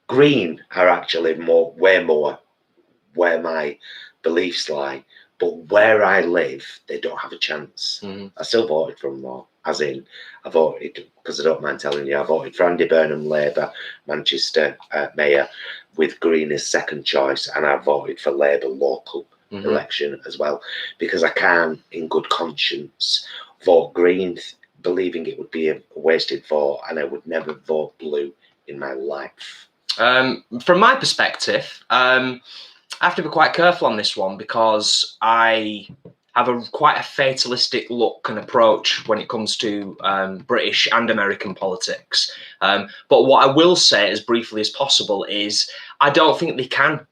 Green are actually way more where my beliefs lie. But where I live, they don't have a chance. I still voted for them though, as in I voted, because I don't mind telling you, I voted for Andy Burnham, Labour, Manchester Mayor, with Green as second choice, and I voted for Labour local election as well, because I can't, in good conscience, vote Green, believing it would be a wasted vote, and I would never vote blue in my life. From my perspective, I have to be quite careful on this one because I have quite a fatalistic look and approach when it comes to British and American politics. But what I will say as briefly as possible is I don't think they can.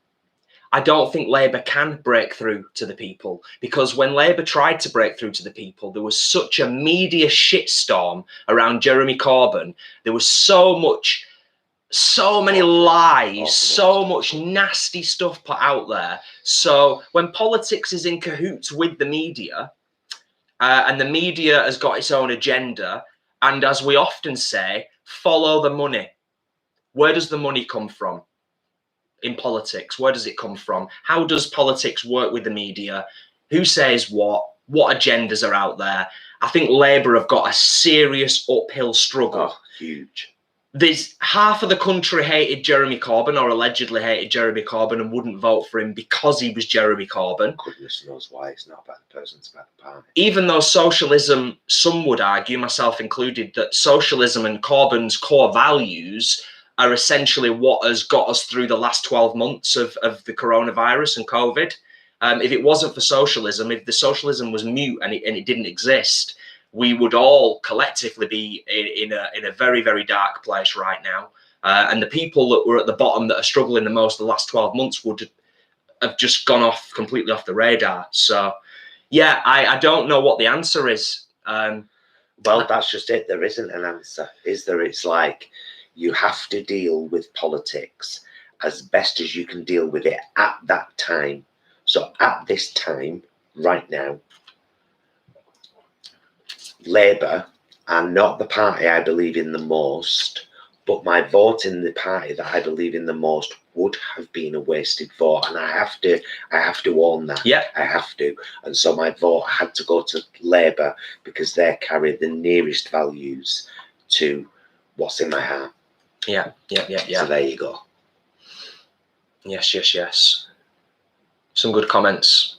I don't think Labour can break through to the people, because when Labour tried to break through to the people, there was such a media shitstorm around Jeremy Corbyn. There was so many lies, so much nasty stuff put out there. So when politics is in cahoots with the media, and the media has got its own agenda, and as we often say, follow the money. Where does the money come from? in politics? Where does it come from? How does politics work with the media? Who says what? What agendas are out there? I think Labour have got a serious uphill struggle. Oh, huge. There's half of the country hated Jeremy Corbyn, or allegedly hated Jeremy Corbyn, and wouldn't vote for him because he was Jeremy Corbyn. Goodness knows why. It's not about the person, it's about the party. Even though socialism, some would argue, myself included, that socialism and Corbyn's core values are essentially what has got us through the last 12 months of the coronavirus and COVID. If it wasn't for socialism, if the socialism was mute and it didn't exist, we would all collectively be in a very, very dark place right now. And the people that were at the bottom that are struggling the most the last 12 months would have just gone off completely off the radar. So, yeah, I don't know what the answer is. Well, that's just it. There isn't an answer, is there? It's like you have to deal with politics as best as you can deal with it at that time. So at this time, right now, Labour are not the party I believe in the most, but my vote in the party that I believe in the most would have been a wasted vote, and I have to own that. Yeah, I have to. And so my vote had to go to Labour because they carry the nearest values to what's in my heart. Yeah. So there you go. Yes. Some good comments.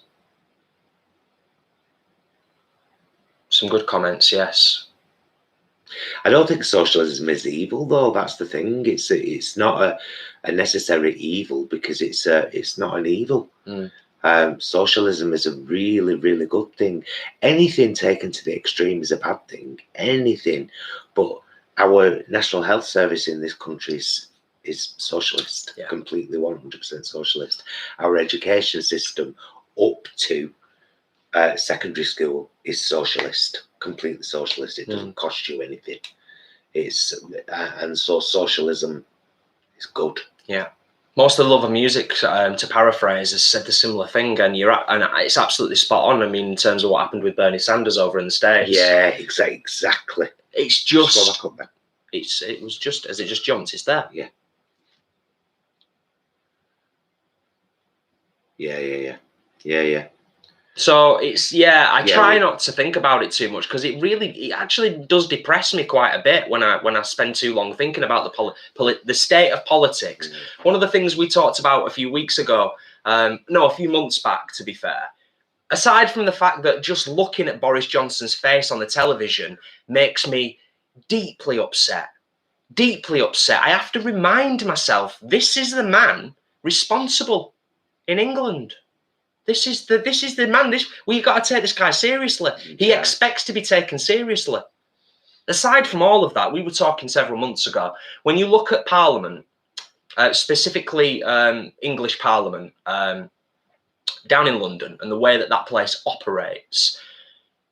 Some good comments, yes. I don't think socialism is evil, though. That's the thing. It's not a necessary evil because it's not an evil. Socialism is a really, really good thing. Anything taken to the extreme is a bad thing. Anything. But our National Health Service in this country is socialist. Yeah. Completely 100% socialist. Our education system up to secondary school is socialist, completely socialist. It doesn't cost you anything. And so socialism is good. Yeah. Most of the Love of Music, to paraphrase, has said the similar thing, and it's absolutely spot on. I mean, in terms of what happened with Bernie Sanders over in the States. Yeah, exactly. It's just it was just as it just jumped. It's there. Yeah. So I try not to think about it too much because it actually does depress me quite a bit when I spend too long thinking about the state of politics. One of the things we talked about a few weeks ago, a few months back, to be fair, aside from the fact that just looking at Boris Johnson's face on the television makes me deeply upset. Deeply upset. I have to remind myself, this is the man responsible in England. This is the man. We've got to take this guy seriously. He expects to be taken seriously. Aside from all of that, we were talking several months ago. When you look at Parliament, specifically English Parliament, down in London, and the way that place operates,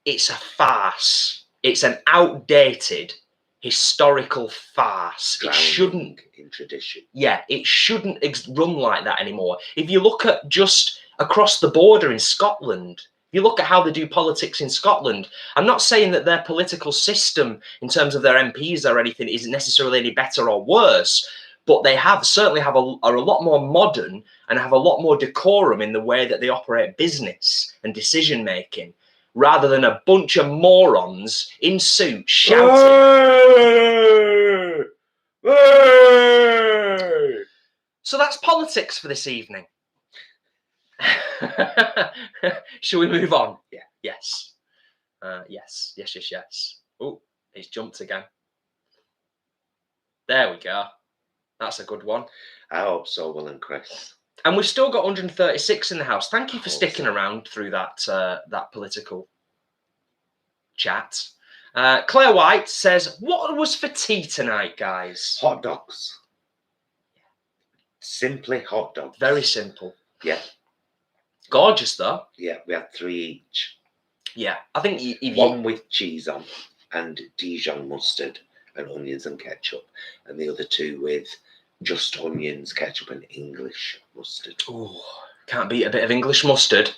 it's a farce. It's an outdated historical farce. Drowning it shouldn't in tradition. Yeah, it shouldn't run like that anymore. If you look at just across the border in Scotland, if you look at how they do politics in Scotland, I'm not saying that their political system in terms of their MPs or anything isn't necessarily any better or worse, but they certainly are a lot more modern and have a lot more decorum in the way that they operate business and decision making, rather than a bunch of morons in suits shouting. So that's politics for this evening. Shall we move on? Yeah. Yes. Yes. Oh, it's jumped again. There we go. That's a good one. I hope so, Will and Chris. And we've still got 136 in the house. Thank you for sticking around through that political chat. Claire White says, "What was for tea tonight, guys?" Hot dogs. Simply hot dogs. Very simple. Yeah. Gorgeous though. Yeah, we had 3 each. Yeah, I think one with cheese on and Dijon mustard and onions and ketchup, and the other 2 with just onions, ketchup, and English mustard. Oh, can't beat a bit of English mustard.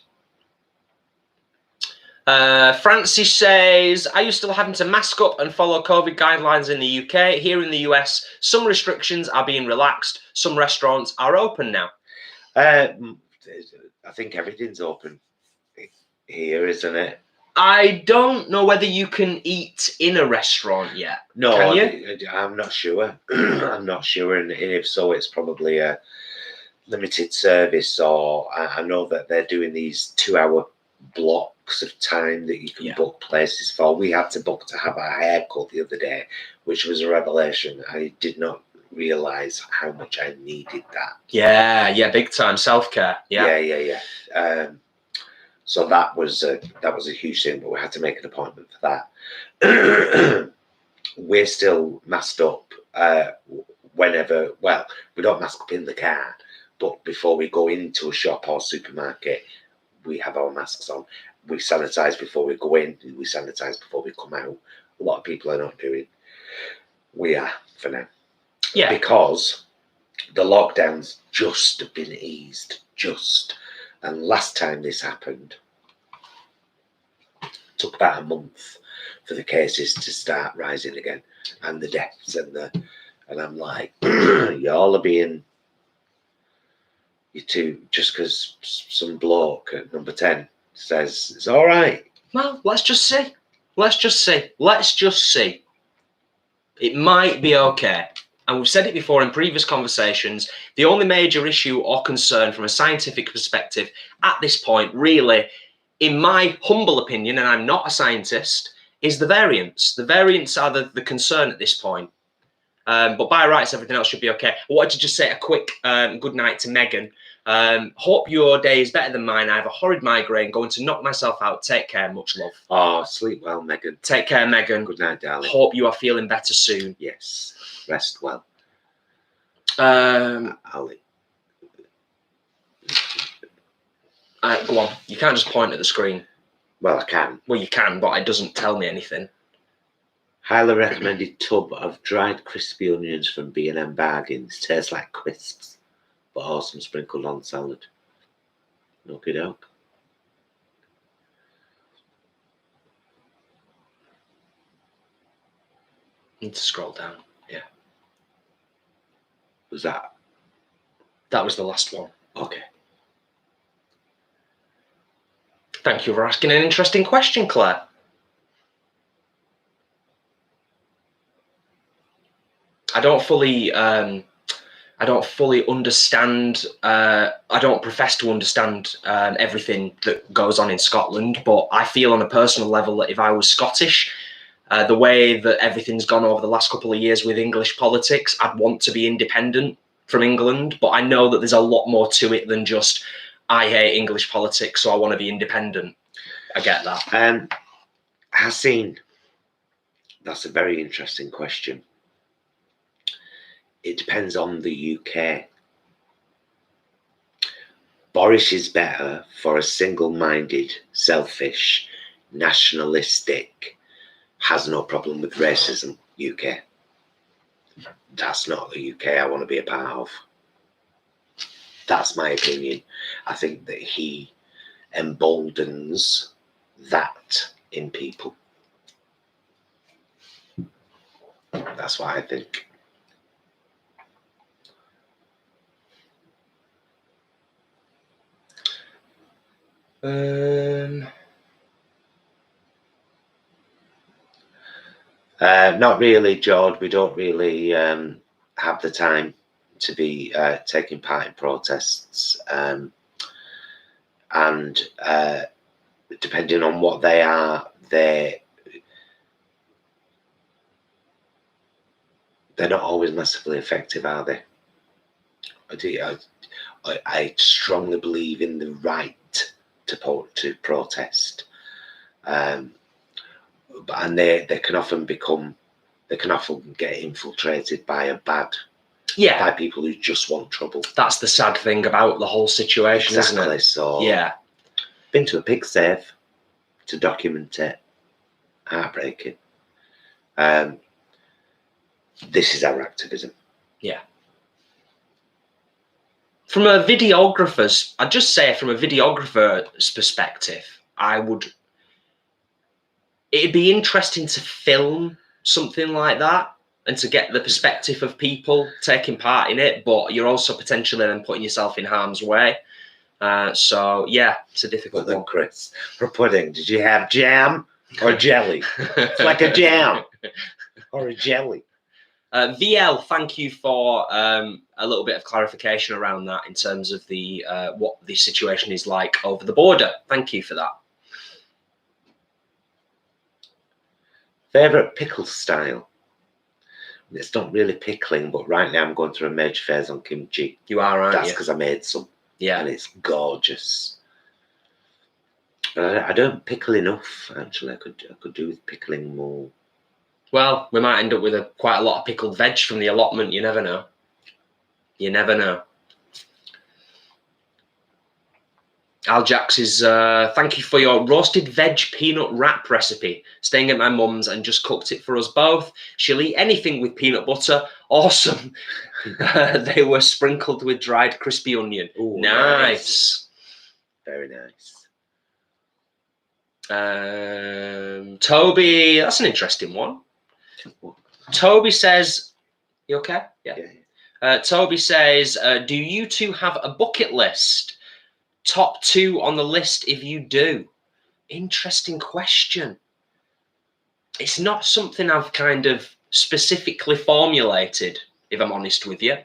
Francis says, are you still having to mask up and follow COVID guidelines in the UK? Here in the US, some restrictions are being relaxed. Some restaurants are open now. I think everything's open here, isn't it? I don't know whether you can eat in a restaurant yet. No, Can you? I'm not sure. I'm not sure, and if so, it's probably a limited service, or I know that they're doing these 2-hour blocks of time that you can book places for. We had to book to have our haircut the other day, which was a revelation. I did not realise how much I needed that. Yeah, big time self-care. Yeah. So that was a huge thing, but we had to make an appointment for that. We're still masked up whenever. Well, we don't mask up in the car, but before we go into a shop or supermarket, we have our masks on. We sanitize before we go in. We sanitize before we come out. A lot of people are not doing. We are for now. Yeah. Because the lockdowns just have been eased. And last time this happened, it took about a month for the cases to start rising again, and the deaths and I'm like, you all are being. You two, just because some bloke at number 10 says it's all right. Well, let's just see. It might be okay. And we've said it before in previous conversations, the only major issue or concern from a scientific perspective at this point, really, in my humble opinion, and I'm not a scientist, is the variants. The variants are the concern at this point. But by rights, everything else should be okay. I wanted to just say a quick good night to Megan. Hope your day is better than mine. I have a horrid migraine, going to knock myself out. Take care, much love. Oh, sleep well, Megan. Take care, Megan. Good night, darling. Hope you are feeling better soon. Yes, rest well. Ali. Go on. You can't just point at the screen. Well, I can. Well, you can, but it doesn't tell me anything. Highly recommended tub of dried crispy onions from B&M Bargains. Tastes like crisps, but awesome sprinkled on salad. Knock it out. Need to scroll down. Yeah. Was that? That was the last one. Okay. Thank you for asking an interesting question, Claire. I don't fully understand. I don't profess to understand everything that goes on in Scotland, but I feel on a personal level that if I was Scottish, the way that everything's gone over the last couple of years with English politics, I'd want to be independent from England. But I know that there's a lot more to it than just I hate English politics, so I want to be independent. I get that. Hassine, that's a very interesting question. It depends on the UK. Boris is better for a single-minded, selfish, nationalistic, has no problem with racism UK. That's not the UK I want to be a part of. That's my opinion. I think that he emboldens that in people. That's what I think. Not really, George. We don't really have the time to be taking part in protests, and depending on what they are, they're not always massively effective, are they? I strongly believe in the right to protest, and they can often get infiltrated by by people who just want trouble. That's the sad thing about the whole situation, isn't it? So yeah, been to a pig save to document it. Heartbreaking. This is our activism. Yeah. From a videographer's, I'd just say from a videographer's perspective, I would it'd be interesting to film something like that and to get the perspective of people taking part in it, but you're also potentially then putting yourself in harm's way. So yeah, it's a difficult one. Chris, for pudding, did you have jam or jelly? It's like a jam or a jelly. VL, thank you for a little bit of clarification around that in terms of the what the situation is like over the border. Thank you for that. Favourite pickle style? It's not really pickling, but right now I'm going through a major phase on kimchi. You are, aren't That's you? because I made some. Yeah. And it's gorgeous. But I don't pickle enough, actually. I could do with pickling more. Well, we might end up with quite a lot of pickled veg from the allotment. You never know. You never know. Aljax is, thank you for your roasted veg peanut wrap recipe. Staying at my mum's and just cooked it for us both. She'll eat anything with peanut butter. Awesome. They were sprinkled with dried crispy onion. Ooh, nice. Very nice. Toby, that's an interesting one. Toby says, you okay? Yeah. Toby says, do you two have a bucket list? Top 2 on the list if you do. Interesting question. It's not something I've kind of specifically formulated, if I'm honest with you.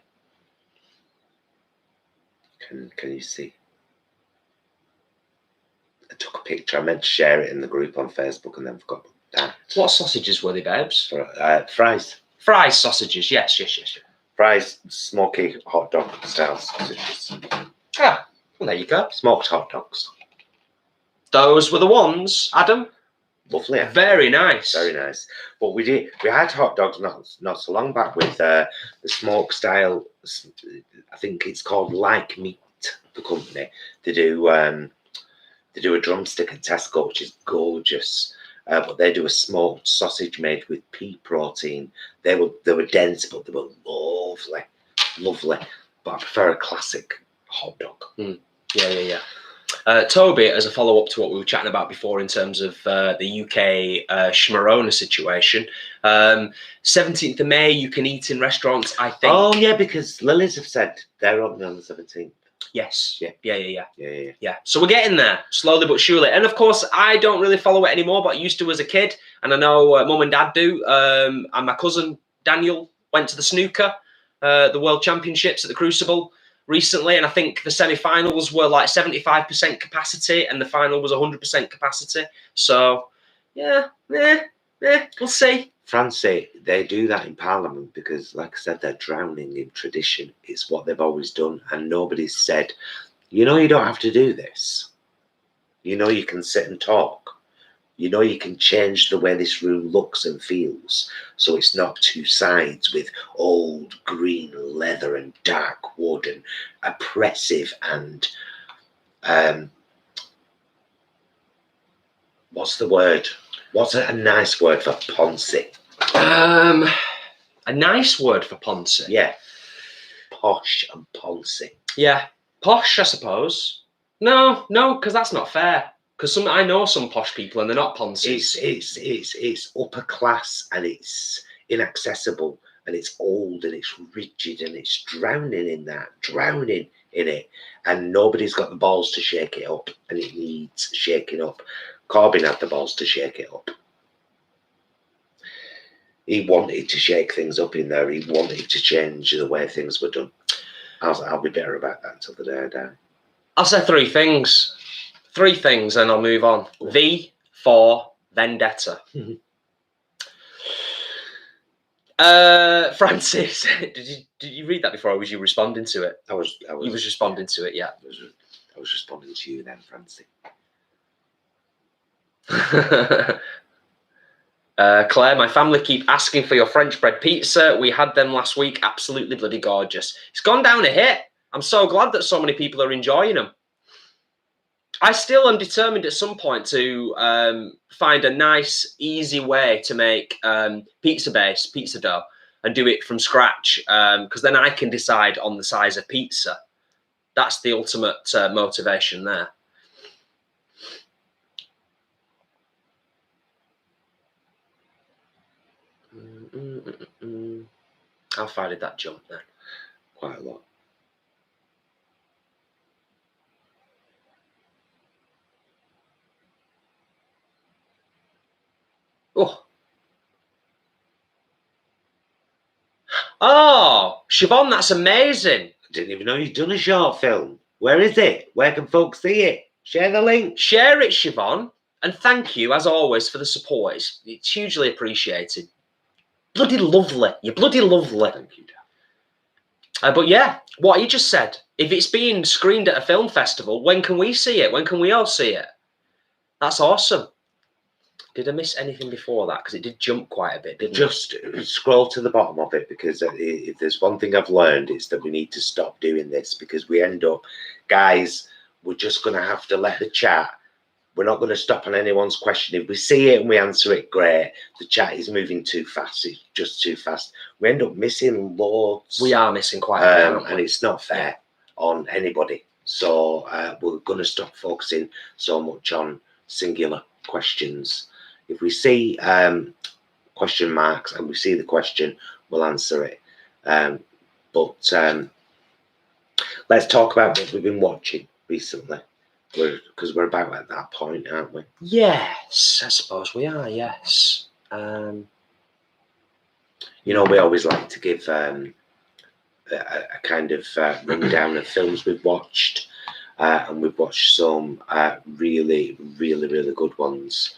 Can you see? I took a picture. I meant to share it in the group on Facebook and then forgot that. What sausages were they, babes? Fries. Fries sausages, yes. Fries, smoky hot dog style sausages. Ah, well, there you go. Smoked hot dogs. Those were the ones, Adam. Lovely. Very nice. Very nice. But we had hot dogs not so long back with the smoke style. I think it's called Like Meat, the company. They do a drumstick at Tesco, which is gorgeous. But they do a smoked sausage made with pea protein. They were dense, but they were lovely. But I prefer a classic hot dog. Yeah. Toby, as a follow-up to what we were chatting about before in terms of the UK Schmarona situation, 17th of May, you can eat in restaurants, I think. Oh, yeah, because Lily's have said they're opening on the 17th. Yes. Yeah. So we're getting there, slowly but surely. And, of course, I don't really follow it anymore, but I used to as a kid. And I know Mum and Dad do. And my cousin, Daniel, went to the snooker, the World Championships at the Crucible recently, and I think the semi-finals were like 75% capacity and the final was 100% capacity. So yeah, we'll see. Francie, they do that in Parliament because, like I said, they're drowning in tradition. It's what they've always done, and nobody's said, you know, you don't have to do this. You know, you can sit and talk. You know, you can change the way this room looks and feels, so it's not two sides with old green leather and dark wood and oppressive and what's the word? What's a nice word for poncy? A nice word for poncy? Yeah, posh and poncy. Yeah, posh, I suppose. No, because that's not fair. Because I know some posh people and they're not ponces. It's upper class and it's inaccessible and it's old and it's rigid and it's drowning in it. And nobody's got the balls to shake it up, and it needs shaking up. Corbyn had the balls to shake it up. He wanted to shake things up in there. He wanted to change the way things were done. I'll be better about that until the day I die. I'll say 3 things. 3 things, and I'll move on. V for Vendetta. Francis, did you read that before, or was you responding to it? I was. You was responding to it, yeah. I was responding to you then, Francis. Claire, my family keep asking for your French bread pizza. We had them last week. Absolutely bloody gorgeous. It's gone down a hit. I'm so glad that so many people are enjoying them. I still am determined at some point to find a nice, easy way to make pizza dough and do it from scratch, because then I can decide on the size of pizza. That's the ultimate motivation there. How far did that jump then? Quite a lot. Oh, Siobhan, that's amazing. I didn't even know you'd done a short film. Where is it? Where can folks see it? Share the link. Share it, Siobhan. And thank you, as always, for the support. It's hugely appreciated. Bloody lovely. You're bloody lovely. Thank you, but yeah, what you just said. If it's being screened at a film festival, when can we see it? When can we all see it? That's awesome. Did I miss anything before that? Because it did jump quite a bit, didn't it? Just scroll to the bottom of it, because if there's one thing I've learned, it's that we need to stop doing this, because we end up, guys, we're just going to have to let the chat. We're not going to stop on anyone's question. If we see it and we answer it, great. The chat is moving too fast. It's just too fast. We end up missing loads. We are missing quite a bit, aren't we? And it's not fair on anybody. So we're going to stop focusing so much on singular questions. If we see question marks and we see the question, we'll answer it. But let's talk about what we've been watching recently, because we're about at that point, aren't we? Yes, I suppose we are, yes. You know, we always like to give a kind of rundown of films we've watched, and we've watched some really, really, really good ones.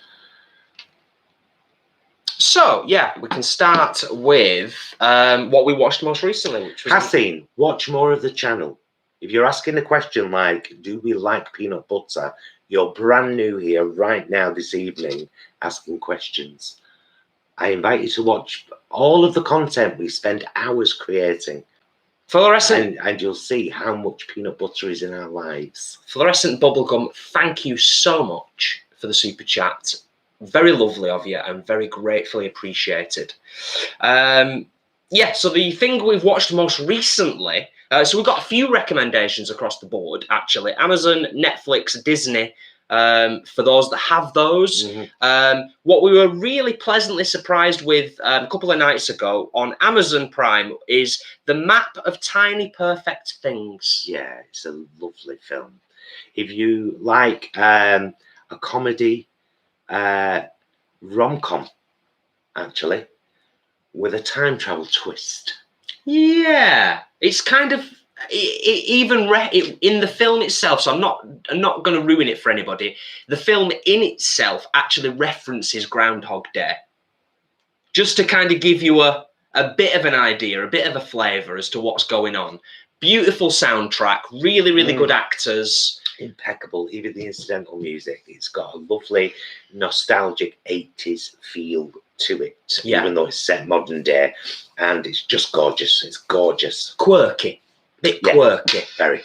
So, yeah, we can start with what we watched most recently, which was... Haseen, watch more of the channel. If you're asking a question like, do we like peanut butter? You're brand new here right now this evening asking questions. I invite you to watch all of the content we spend hours creating. Fluorescent... And you'll see how much peanut butter is in our lives. Fluorescent Bubblegum, thank you so much for the super chat. Very lovely of you and very gratefully appreciated. Yeah, so the thing we've watched most recently, so we've got a few recommendations across the board, actually. Amazon, Netflix, Disney, for those that have those. What we were really pleasantly surprised with a couple of nights ago on Amazon Prime is The Map of Tiny Perfect Things. Yeah, it's a lovely film. If you like a comedy rom-com, actually, with a time travel twist. Yeah, it's kind of in the film itself. So I'm not going to ruin it for anybody. The film in itself actually references Groundhog Day, just to kind of give you a bit of an idea, a bit of a flavour as to what's going on. Beautiful soundtrack, really, really good actors. Impeccable, even the incidental music. It's got a lovely, nostalgic 80s feel to it, even though it's set modern day, and it's just gorgeous. It's gorgeous. Quirky. Bit quirky. Very.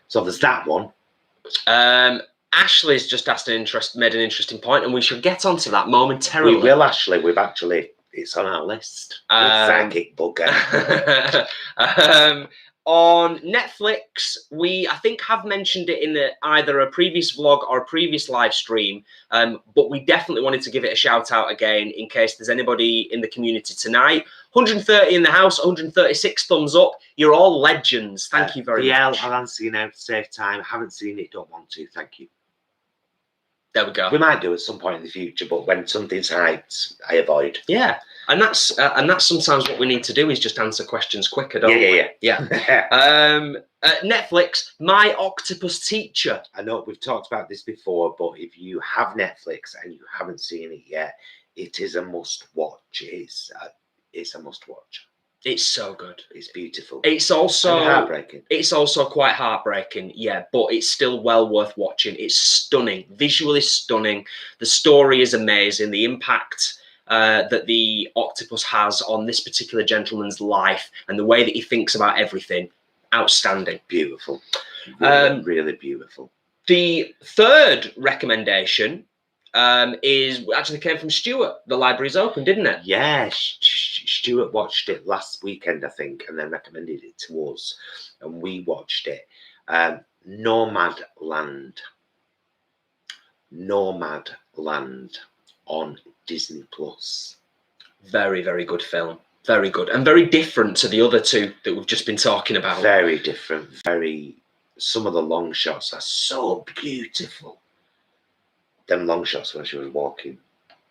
So there's that one. Ashley's just made an interesting point, and we should get onto that momentarily. We will, Ashley. It's on our list. Psychic bugger. On Netflix, I think have mentioned it in either a previous vlog or a previous live stream, but we definitely wanted to give it a shout out again in case there's anybody in the community tonight. 130 in the house, 136 thumbs up. You're all legends. Thank you very much. I'll answer you now to save time. I haven't seen it, don't want to. Thank you. There we go. We might do at some point in the future, but when something's hyped, I avoid. Yeah. And that's sometimes what we need to do is just answer questions quicker, don't we? Yeah. Netflix, My Octopus Teacher. I know we've talked about this before, but if you have Netflix and you haven't seen it yet, it is a must-watch. It's a must-watch. It's so good. It's beautiful. It's also heartbreaking. It's also quite heartbreaking, yeah, but it's still well worth watching. It's stunning, visually stunning. The story is amazing. The impact that the octopus has on this particular gentleman's life and the way that he thinks about everything, outstanding. Beautiful. Really, really beautiful. The third recommendation actually came from Stuart. The library's open, didn't it? Yeah, Stuart watched it last weekend, I think, and then recommended it to us, and we watched it. Nomadland on Disney Plus. Very, very good film. Very good. And very different to the other two that we've just been talking about. Very different. Some of the long shots are so beautiful. Them long shots when she was walking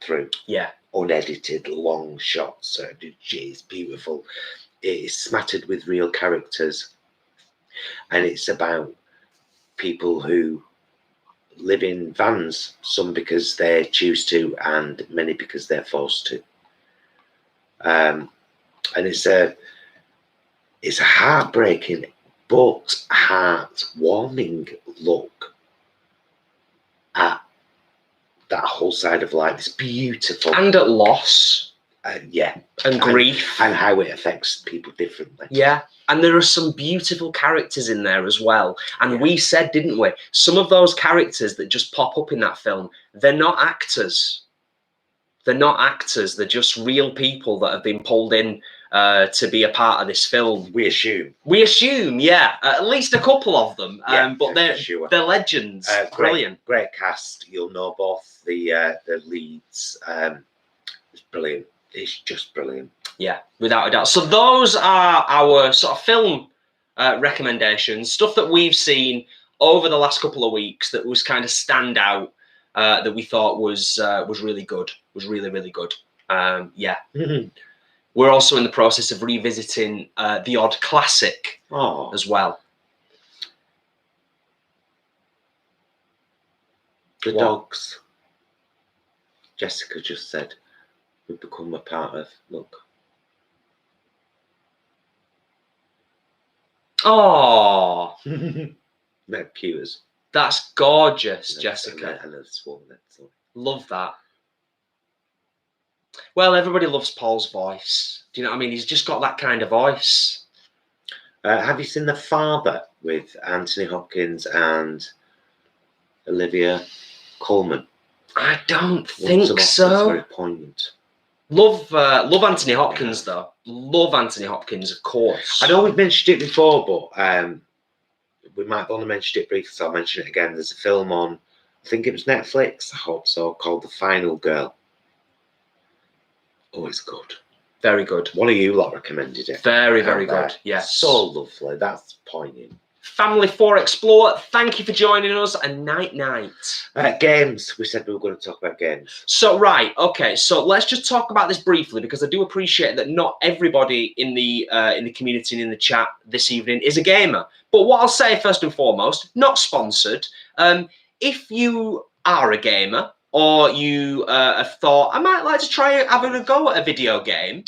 through. Yeah. Unedited long shots. It's beautiful. It's smattered with real characters. And it's about people who live in vans, some because they choose to, and many because they're forced to. And it's a heartbreaking but heartwarming look at that whole side of life. It's beautiful. And at loss. Yeah. And grief. And how it affects people differently. Yeah. And there are some beautiful characters in there as well. And we said, didn't we? Some of those characters that just pop up in that film, they're not actors. They're not actors. They're just real people that have been pulled in to be a part of this film. We assume. We assume, yeah. At least a couple of them. But they're legends. Brilliant. Great cast. You'll know both the leads. It's brilliant. It's just brilliant. Yeah, without a doubt. So those are our sort of film recommendations, stuff that we've seen over the last couple of weeks that was kind of stand out, that we thought was really good, was really, really good. Yeah. We're also in the process of revisiting the odd classic as well. The dogs. Jessica just said we've become a part of. Look. Oh, They're cute as. That's gorgeous, Jessica. And a swan. Love that. Well, everybody loves Paul's voice. Do you know what I mean? He's just got that kind of voice. Have you seen The Father with Anthony Hopkins and Olivia Colman? I don't think so. It's very poignant. Love Anthony Hopkins though. Love Anthony Hopkins, of course. I know we've mentioned it before, but we might have only mentioned it briefly, so I'll mention it again. There's a film on, I think it was Netflix, I hope so, called The Final Girl. Oh, it's good. Very good. One of you lot recommended it. Very, very good. Yes. So lovely. That's poignant. Family 4 Explore, thank you for joining us, and night. Games. We said we were going to talk about games. So, right, okay, so let's just talk about this briefly, because I do appreciate that not everybody in the community and in the chat this evening is a gamer. But what I'll say first and foremost, not sponsored, if you are a gamer, or you have thought, I might like to try having a go at a video game,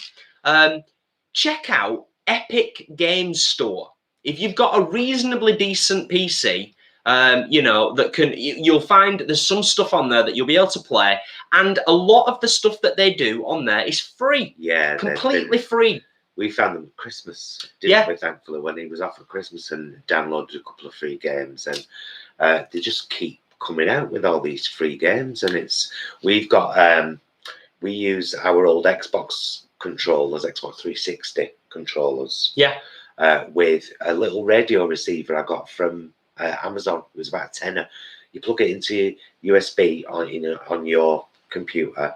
check out Epic Games Store. If you've got a reasonably decent PC, you know, that you'll find there's some stuff on there that you'll be able to play, and a lot of the stuff that they do on there is free. Yeah, completely free. We found them at Christmas, didn't we? Thankfully, when he was off for Christmas, and downloaded a couple of free games, and they just keep coming out with all these free games, and we've got we use our old Xbox controllers, Xbox 360 controllers. Yeah. With a little radio receiver I got from Amazon. It was about a tenner. You plug it into USB on your computer.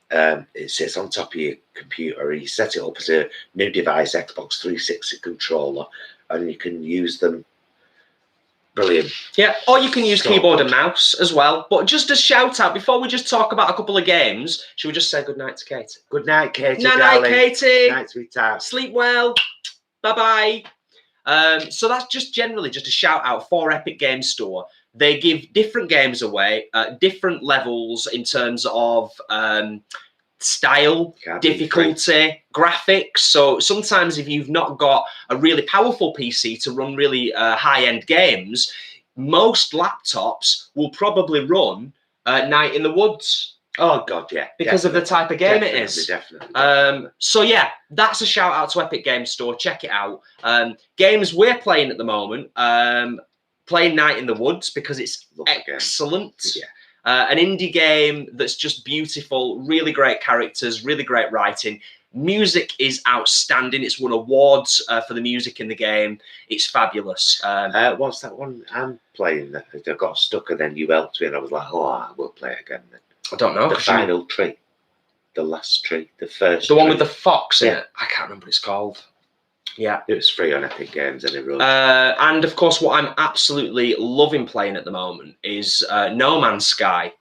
It sits on top of your computer. You set it up as a new device, Xbox 360 controller, and you can use them. Brilliant. Yeah, or you can use keyboard and mouse as well. But just a shout out, before we just talk about a couple of games, should we just say good night to Katie? Good night, Katie. Night, Katie. Night, sweetheart. Sleep well. Bye-bye. So that's just generally just a shout out for Epic Games Store. They give different games away, different levels in terms of style, difficulty, graphics. So sometimes if you've not got a really powerful PC to run really high-end games, most laptops will probably run Night in the Woods. Oh God, yeah. Because of the type of game it is. Definitely. So yeah, that's a shout out to Epic Games Store. Check it out. Games we're playing at the moment, playing Night in the Woods because it's excellent. Yeah. An indie game that's just beautiful, really great characters, really great writing. Music is outstanding. It's won awards for the music in the game. It's fabulous. What's that one I'm playing? I got stuck and then you helped me and I was like, oh, I will play it again then. I don't know. The Final Tree. the last tree, the first. The one tree. with the fox in Yeah. it. I can't remember what it's called. Yeah. It was free on Epic Games and it And of course, what I'm absolutely loving playing at the moment is No Man's Sky.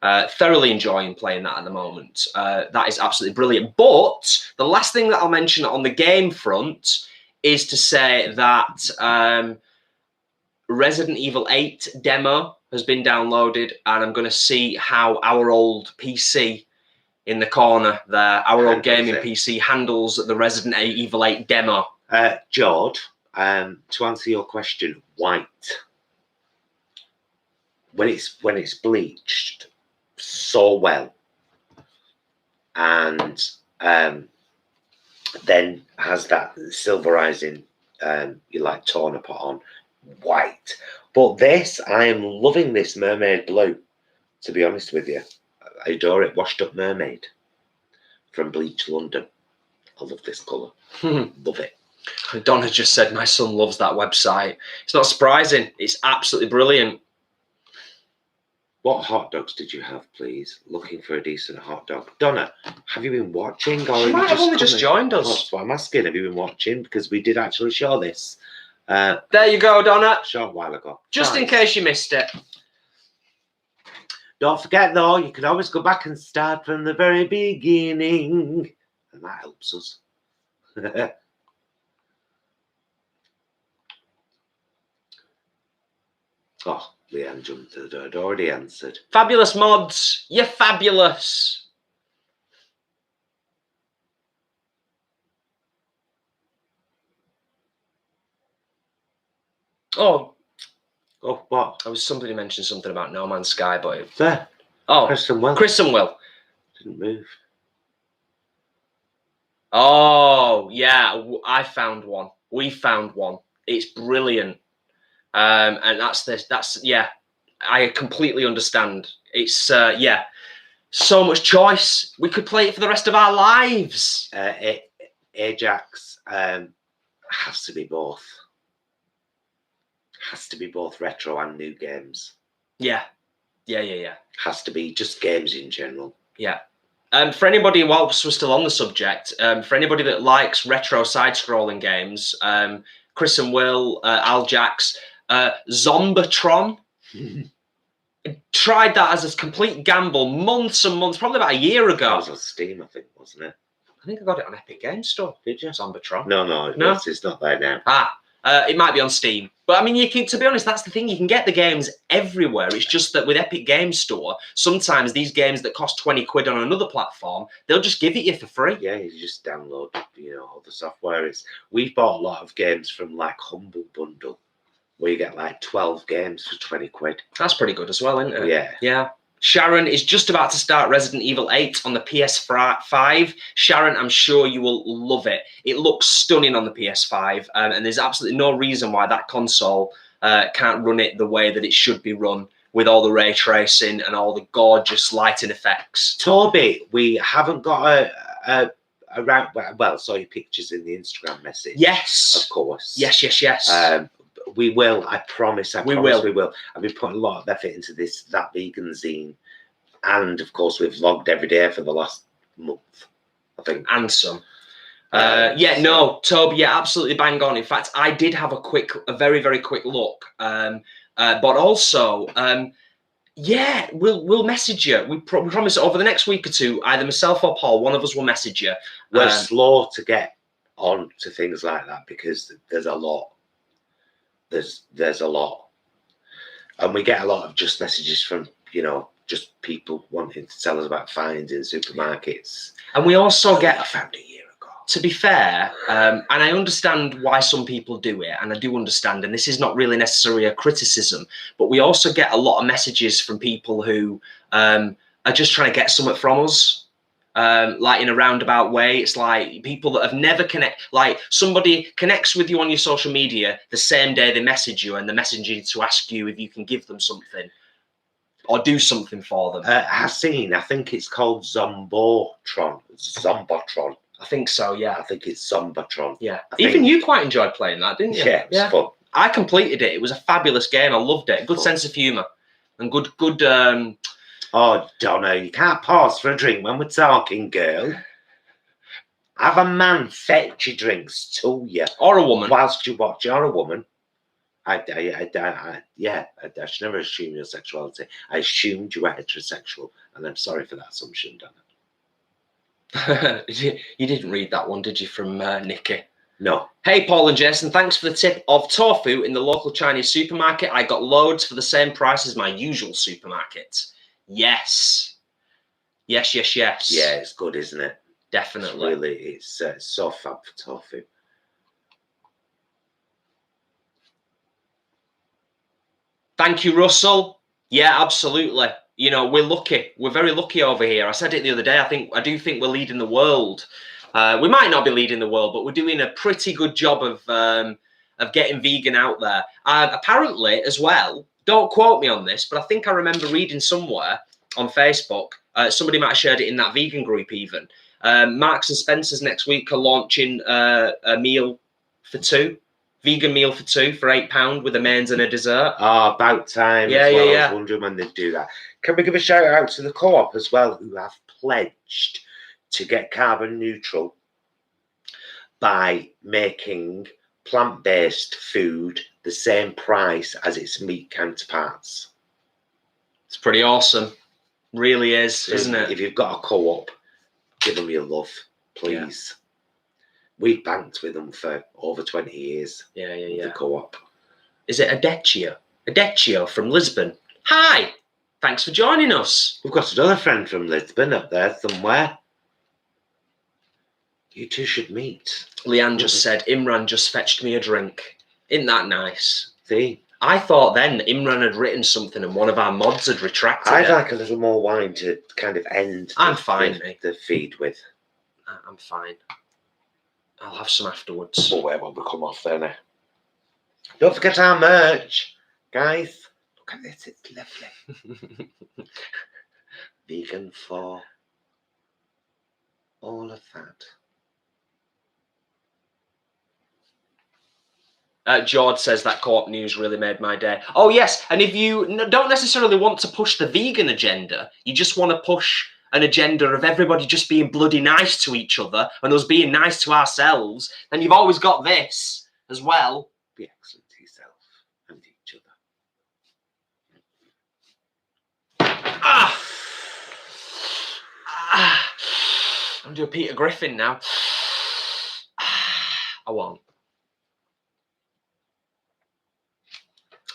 Thoroughly enjoying playing that at the moment. That is absolutely brilliant. But the last thing that I'll mention on the game front is to say that Resident Evil 8 demo has been downloaded, and I'm going to see how our old PC in the corner there, our old gaming PC handles the Resident Evil 8 demo. Jord, to answer your question, white. When it's bleached so well, and then has that silverizing, you like toner put on, white. But this, I am loving this mermaid blue. To be honest with you, I adore it. Washed up mermaid from Bleach London. I love this colour. Love it. Donna just said my son loves that website. It's not surprising. It's absolutely brilliant. What hot dogs did you have, please? Looking for a decent hot dog. Donna, have you been watching? Or She might have only just joined us. That's what I'm asking. Have you been watching? Because we did actually show this. There you go, Donna. A short while ago. Just in case you missed it. Don't forget, though, you can always go back and start from the very beginning. And that helps us. Oh, Leanne jumped to the door. I'd already answered. Fabulous mods. You're fabulous. Oh, What? Somebody mentioned something about No Man's Sky, but There. oh, Chris and Will. Chris and Will. Didn't move. Oh, yeah, I found one. We found one. It's brilliant. And that's, yeah, I completely understand. It's, yeah, so much choice. We could play it for the rest of our lives. Ajax has to be both. Has to be both retro and new games. Yeah. Has to be just games in general. Yeah. For anybody, whilst we're still on the subject, for anybody that likes retro side-scrolling games, Chris and Will, Aljax, Zombatron, tried that as a complete gamble months and months, probably about a year ago. That was on Steam, I think, wasn't it? I think I got it on Epic Games Store. Did you? Zombatron. No, it's not there now. It might be on Steam. But I mean, to be honest, that's the thing. You can get the games everywhere. It's just that with Epic Games Store, sometimes these games that cost 20 quid on another platform, they'll just give it you for free. Yeah, you just download, all the software. We've bought a lot of games from like Humble Bundle, where you get like 12 games for 20 quid. That's pretty good as well, isn't it? Yeah. Yeah. Sharon is just about to start Resident Evil 8 on the PS5. Sharon, I'm sure you will love it. It looks stunning on the PS5, and there's absolutely no reason why that console can't run it the way that it should be run, with all the ray tracing and all the gorgeous lighting effects. Toby, we haven't got a saw your pictures in the Instagram message. Yes. Of course. Yes. We will. I promise. We will. I've been putting a lot of effort into that vegan zine, and of course we've vlogged every day for the last month, I think. And some. Toby, yeah, absolutely bang on. In fact, I did have a very, very quick look. But also, we'll message you. We promise over the next week or two, either myself or Paul, one of us will message you. We're slow to get on to things like that because there's a lot. There's a lot, and we get a lot of just messages from just people wanting to tell us about finds in supermarkets. And we also I found a year ago. To be fair, and I understand why some people do it, and I do understand, and this is not really necessarily a criticism, but we also get a lot of messages from people who are just trying to get something from us. Like in a roundabout way. It's like people that have never like somebody connects with you on your social media the same day they message you, and they're messaging you to ask you if you can give them something or do something for them. I think it's called Zombotron. I think so, yeah. I think it's Zombatron. Yeah. Even you quite enjoyed playing that, didn't you? Yeah, it was fun. I completed it. It was a fabulous game. I loved it. Good sense of humour and good Oh, Donna, you can't pause for a drink when we're talking, girl. Have a man fetch your drinks to you. Or a woman. Whilst you watch. Or a woman. I should never assume your sexuality. I assumed you were heterosexual, and I'm sorry for that assumption, Donna. You didn't read that one, did you, from Nikki? No. Hey, Paul and Jason, thanks for the tip of tofu in the local Chinese supermarket. I got loads for the same price as my usual supermarket. Yes. Yes, yes, yes. Yeah, it's good, isn't it? Definitely. It's so fab for tofu. Thank you, Russell. Yeah, absolutely. You know, we're lucky. We're very lucky over here. I said it the other day. I do think we're leading the world. We might not be leading the world, but we're doing a pretty good job of getting vegan out there. Apparently, as well, don't quote me on this, but I think I remember reading somewhere on Facebook, somebody might have shared it in that vegan group even, Marks and Spencer's next week are launching a meal for two. Vegan meal for two for £8 with a mains and a dessert. Oh, about time Yeah, as well. yeah. I was wondering when they'd do that. Can we give a shout out to the co-op as well, who have pledged to get carbon neutral by making plant-based food the same price as its meat counterparts? It's pretty awesome. Really is, So isn't it? If you've got a co-op, give them your love, please. Yeah. We've banked with them for over 20 years. Yeah. The co-op. Is it Adecchio? Adecchio from Lisbon. Hi! Thanks for joining us. We've got another friend from Lisbon up there somewhere. You two should meet. Leanne just said, Imran just fetched me a drink. Isn't that nice? See? I thought then Imran had written something and one of our mods had retracted I'd it. like a little more wine to kind of end the feed with. I'm fine. I'll have some afterwards. Oh, where will we come off then? Don't forget our merch, guys. Look at this, it's lovely. Vegan for all of that. George says that co-op news really made my day. Oh, yes. And if you don't necessarily want to push the vegan agenda, you just want to push an agenda of everybody just being bloody nice to each other and us being nice to ourselves, then you've always got this as well. Be excellent to yourself and each other. I'm doing Peter Griffin now. I won't.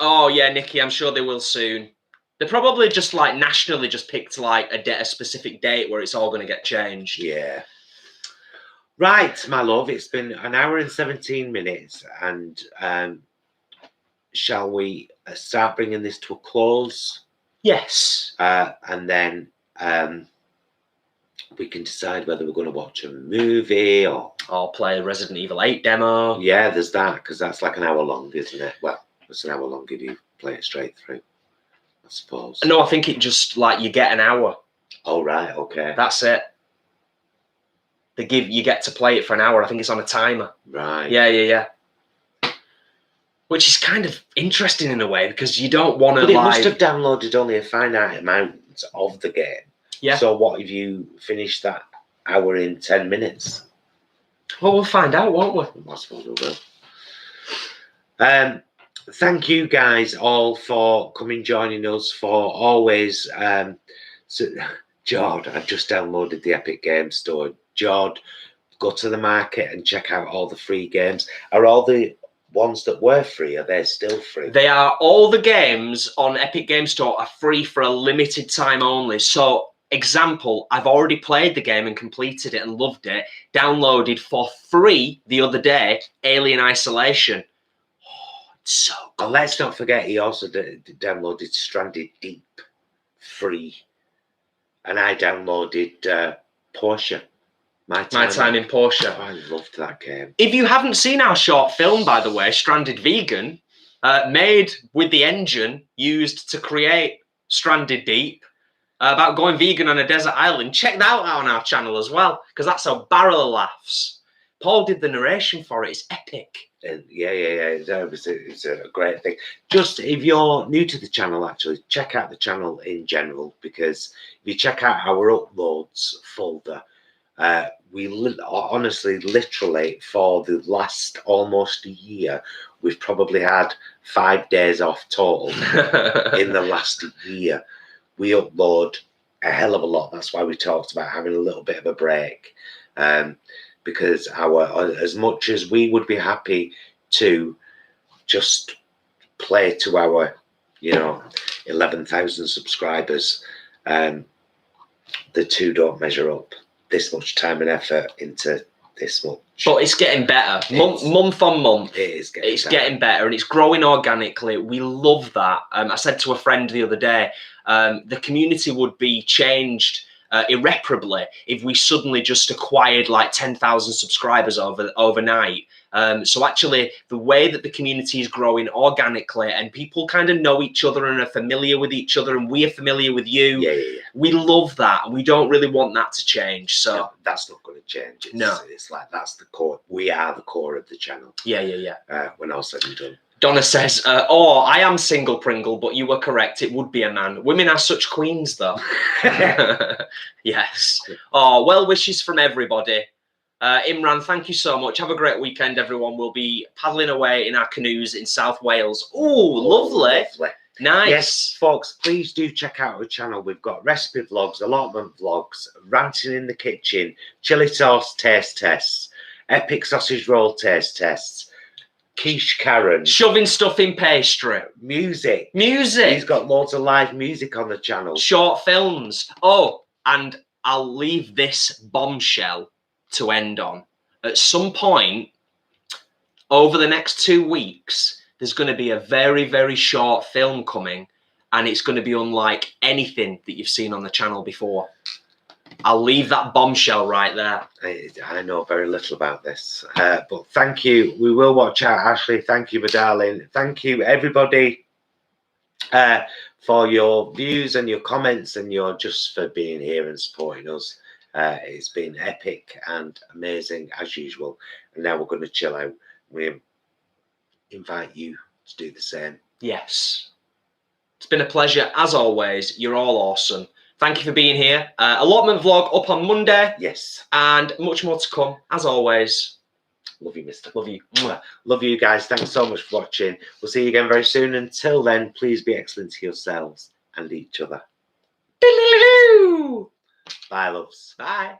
Oh, yeah, Nikki, I'm sure they will soon. They're probably just like nationally just picked like a specific date where it's all going to get changed. Yeah. Right, my love, it's been an hour and 17 minutes. And shall we start bringing this to a close? Yes. And then we can decide whether we're going to watch a movie or play a Resident Evil 8 demo. Yeah, there's that, because that's like an hour long, isn't it? Well, it's an hour long if you play it straight through, I suppose. No, I think it just like you get an hour. Oh, right, okay. That's it. You get to play it for an hour. I think it's on a timer. Right. Yeah. Which is kind of interesting in a way because you don't want to. But it must have downloaded only a finite amount of the game. Yeah. So what if you finish that hour in 10 minutes? Well, we'll find out, won't we? I suppose we will. Thank you guys all for coming, joining us, for always. Jord, I just downloaded the Epic Games Store. Jord, go to the market and check out all the free games. Are all the ones that were free, are they still free? They are. All the games on Epic Games Store are free for a limited time only. So, example, I've already played the game and completed it and loved it. Downloaded for free the other day, Alien Isolation. So good. And let's not forget, he also downloaded Stranded Deep free, and I downloaded Portia. My time in Portia. Oh, I loved that game. If you haven't seen our short film, by the way, Stranded Vegan, made with the engine used to create Stranded Deep, about going vegan on a desert island, check that out on our channel as well, because that's a barrel of laughs. Paul did the narration for it. It's epic. Yeah. It's a great thing. Just if you're new to the channel, actually check out the channel in general, because if you check out our uploads folder, we honestly, literally, for the last almost a year, we've probably had 5 days off total in the last year. We upload a hell of a lot. That's why we talked about having a little bit of a break. Because as much as we would be happy to just play to our 11,000 subscribers, the two don't measure up. This much time and effort into this much, but it's getting better month on month. It is getting better, and it's growing organically. We love that. I said to a friend the other day, the community would be changed irreparably if we suddenly just acquired like 10,000 subscribers overnight. So actually, the way that the community is growing organically, and people kind of know each other and are familiar with each other, and we are familiar with you. Yeah. We love that, and we don't really want that to change. So no, that's not going to change. No, it's like that's the core. We are the core of the channel. Yeah. When all said and done. Donna says, "Oh, I am single, Pringle, but you were correct. It would be a man. Women are such queens, though." Yes. Oh, well wishes from everybody. Imran, thank you so much. Have a great weekend, everyone. We'll be paddling away in our canoes in South Wales. Oh, lovely. Nice. Yes, folks, please do check out our channel. We've got recipe vlogs, allotment vlogs, ranting in the kitchen, chili sauce taste tests, epic sausage roll taste tests, quiche Karen, shoving stuff in pastry, music. He's got loads of live music on the channel, short films. Oh, and I'll leave this bombshell to end on. At some point over the next 2 weeks, there's going to be a very, very short film coming, and it's going to be unlike anything that you've seen on the channel before. I'll leave that bombshell right there. I know very little about this, but thank you. We will watch out, Ashley. Thank you, my darling. Thank you, everybody, for your views and your comments, and for being here and supporting us. It's been epic and amazing as usual. And now we're going to chill out. We invite you to do the same. Yes. It's been a pleasure as always. You're all awesome. Thank you for being here. Allotment vlog up on Monday. Yes. And much more to come, as always. Love you, mister. Love you. Love you guys. Thanks so much for watching. We'll see you again very soon. Until then, please be excellent to yourselves and each other. Bye, loves. Bye.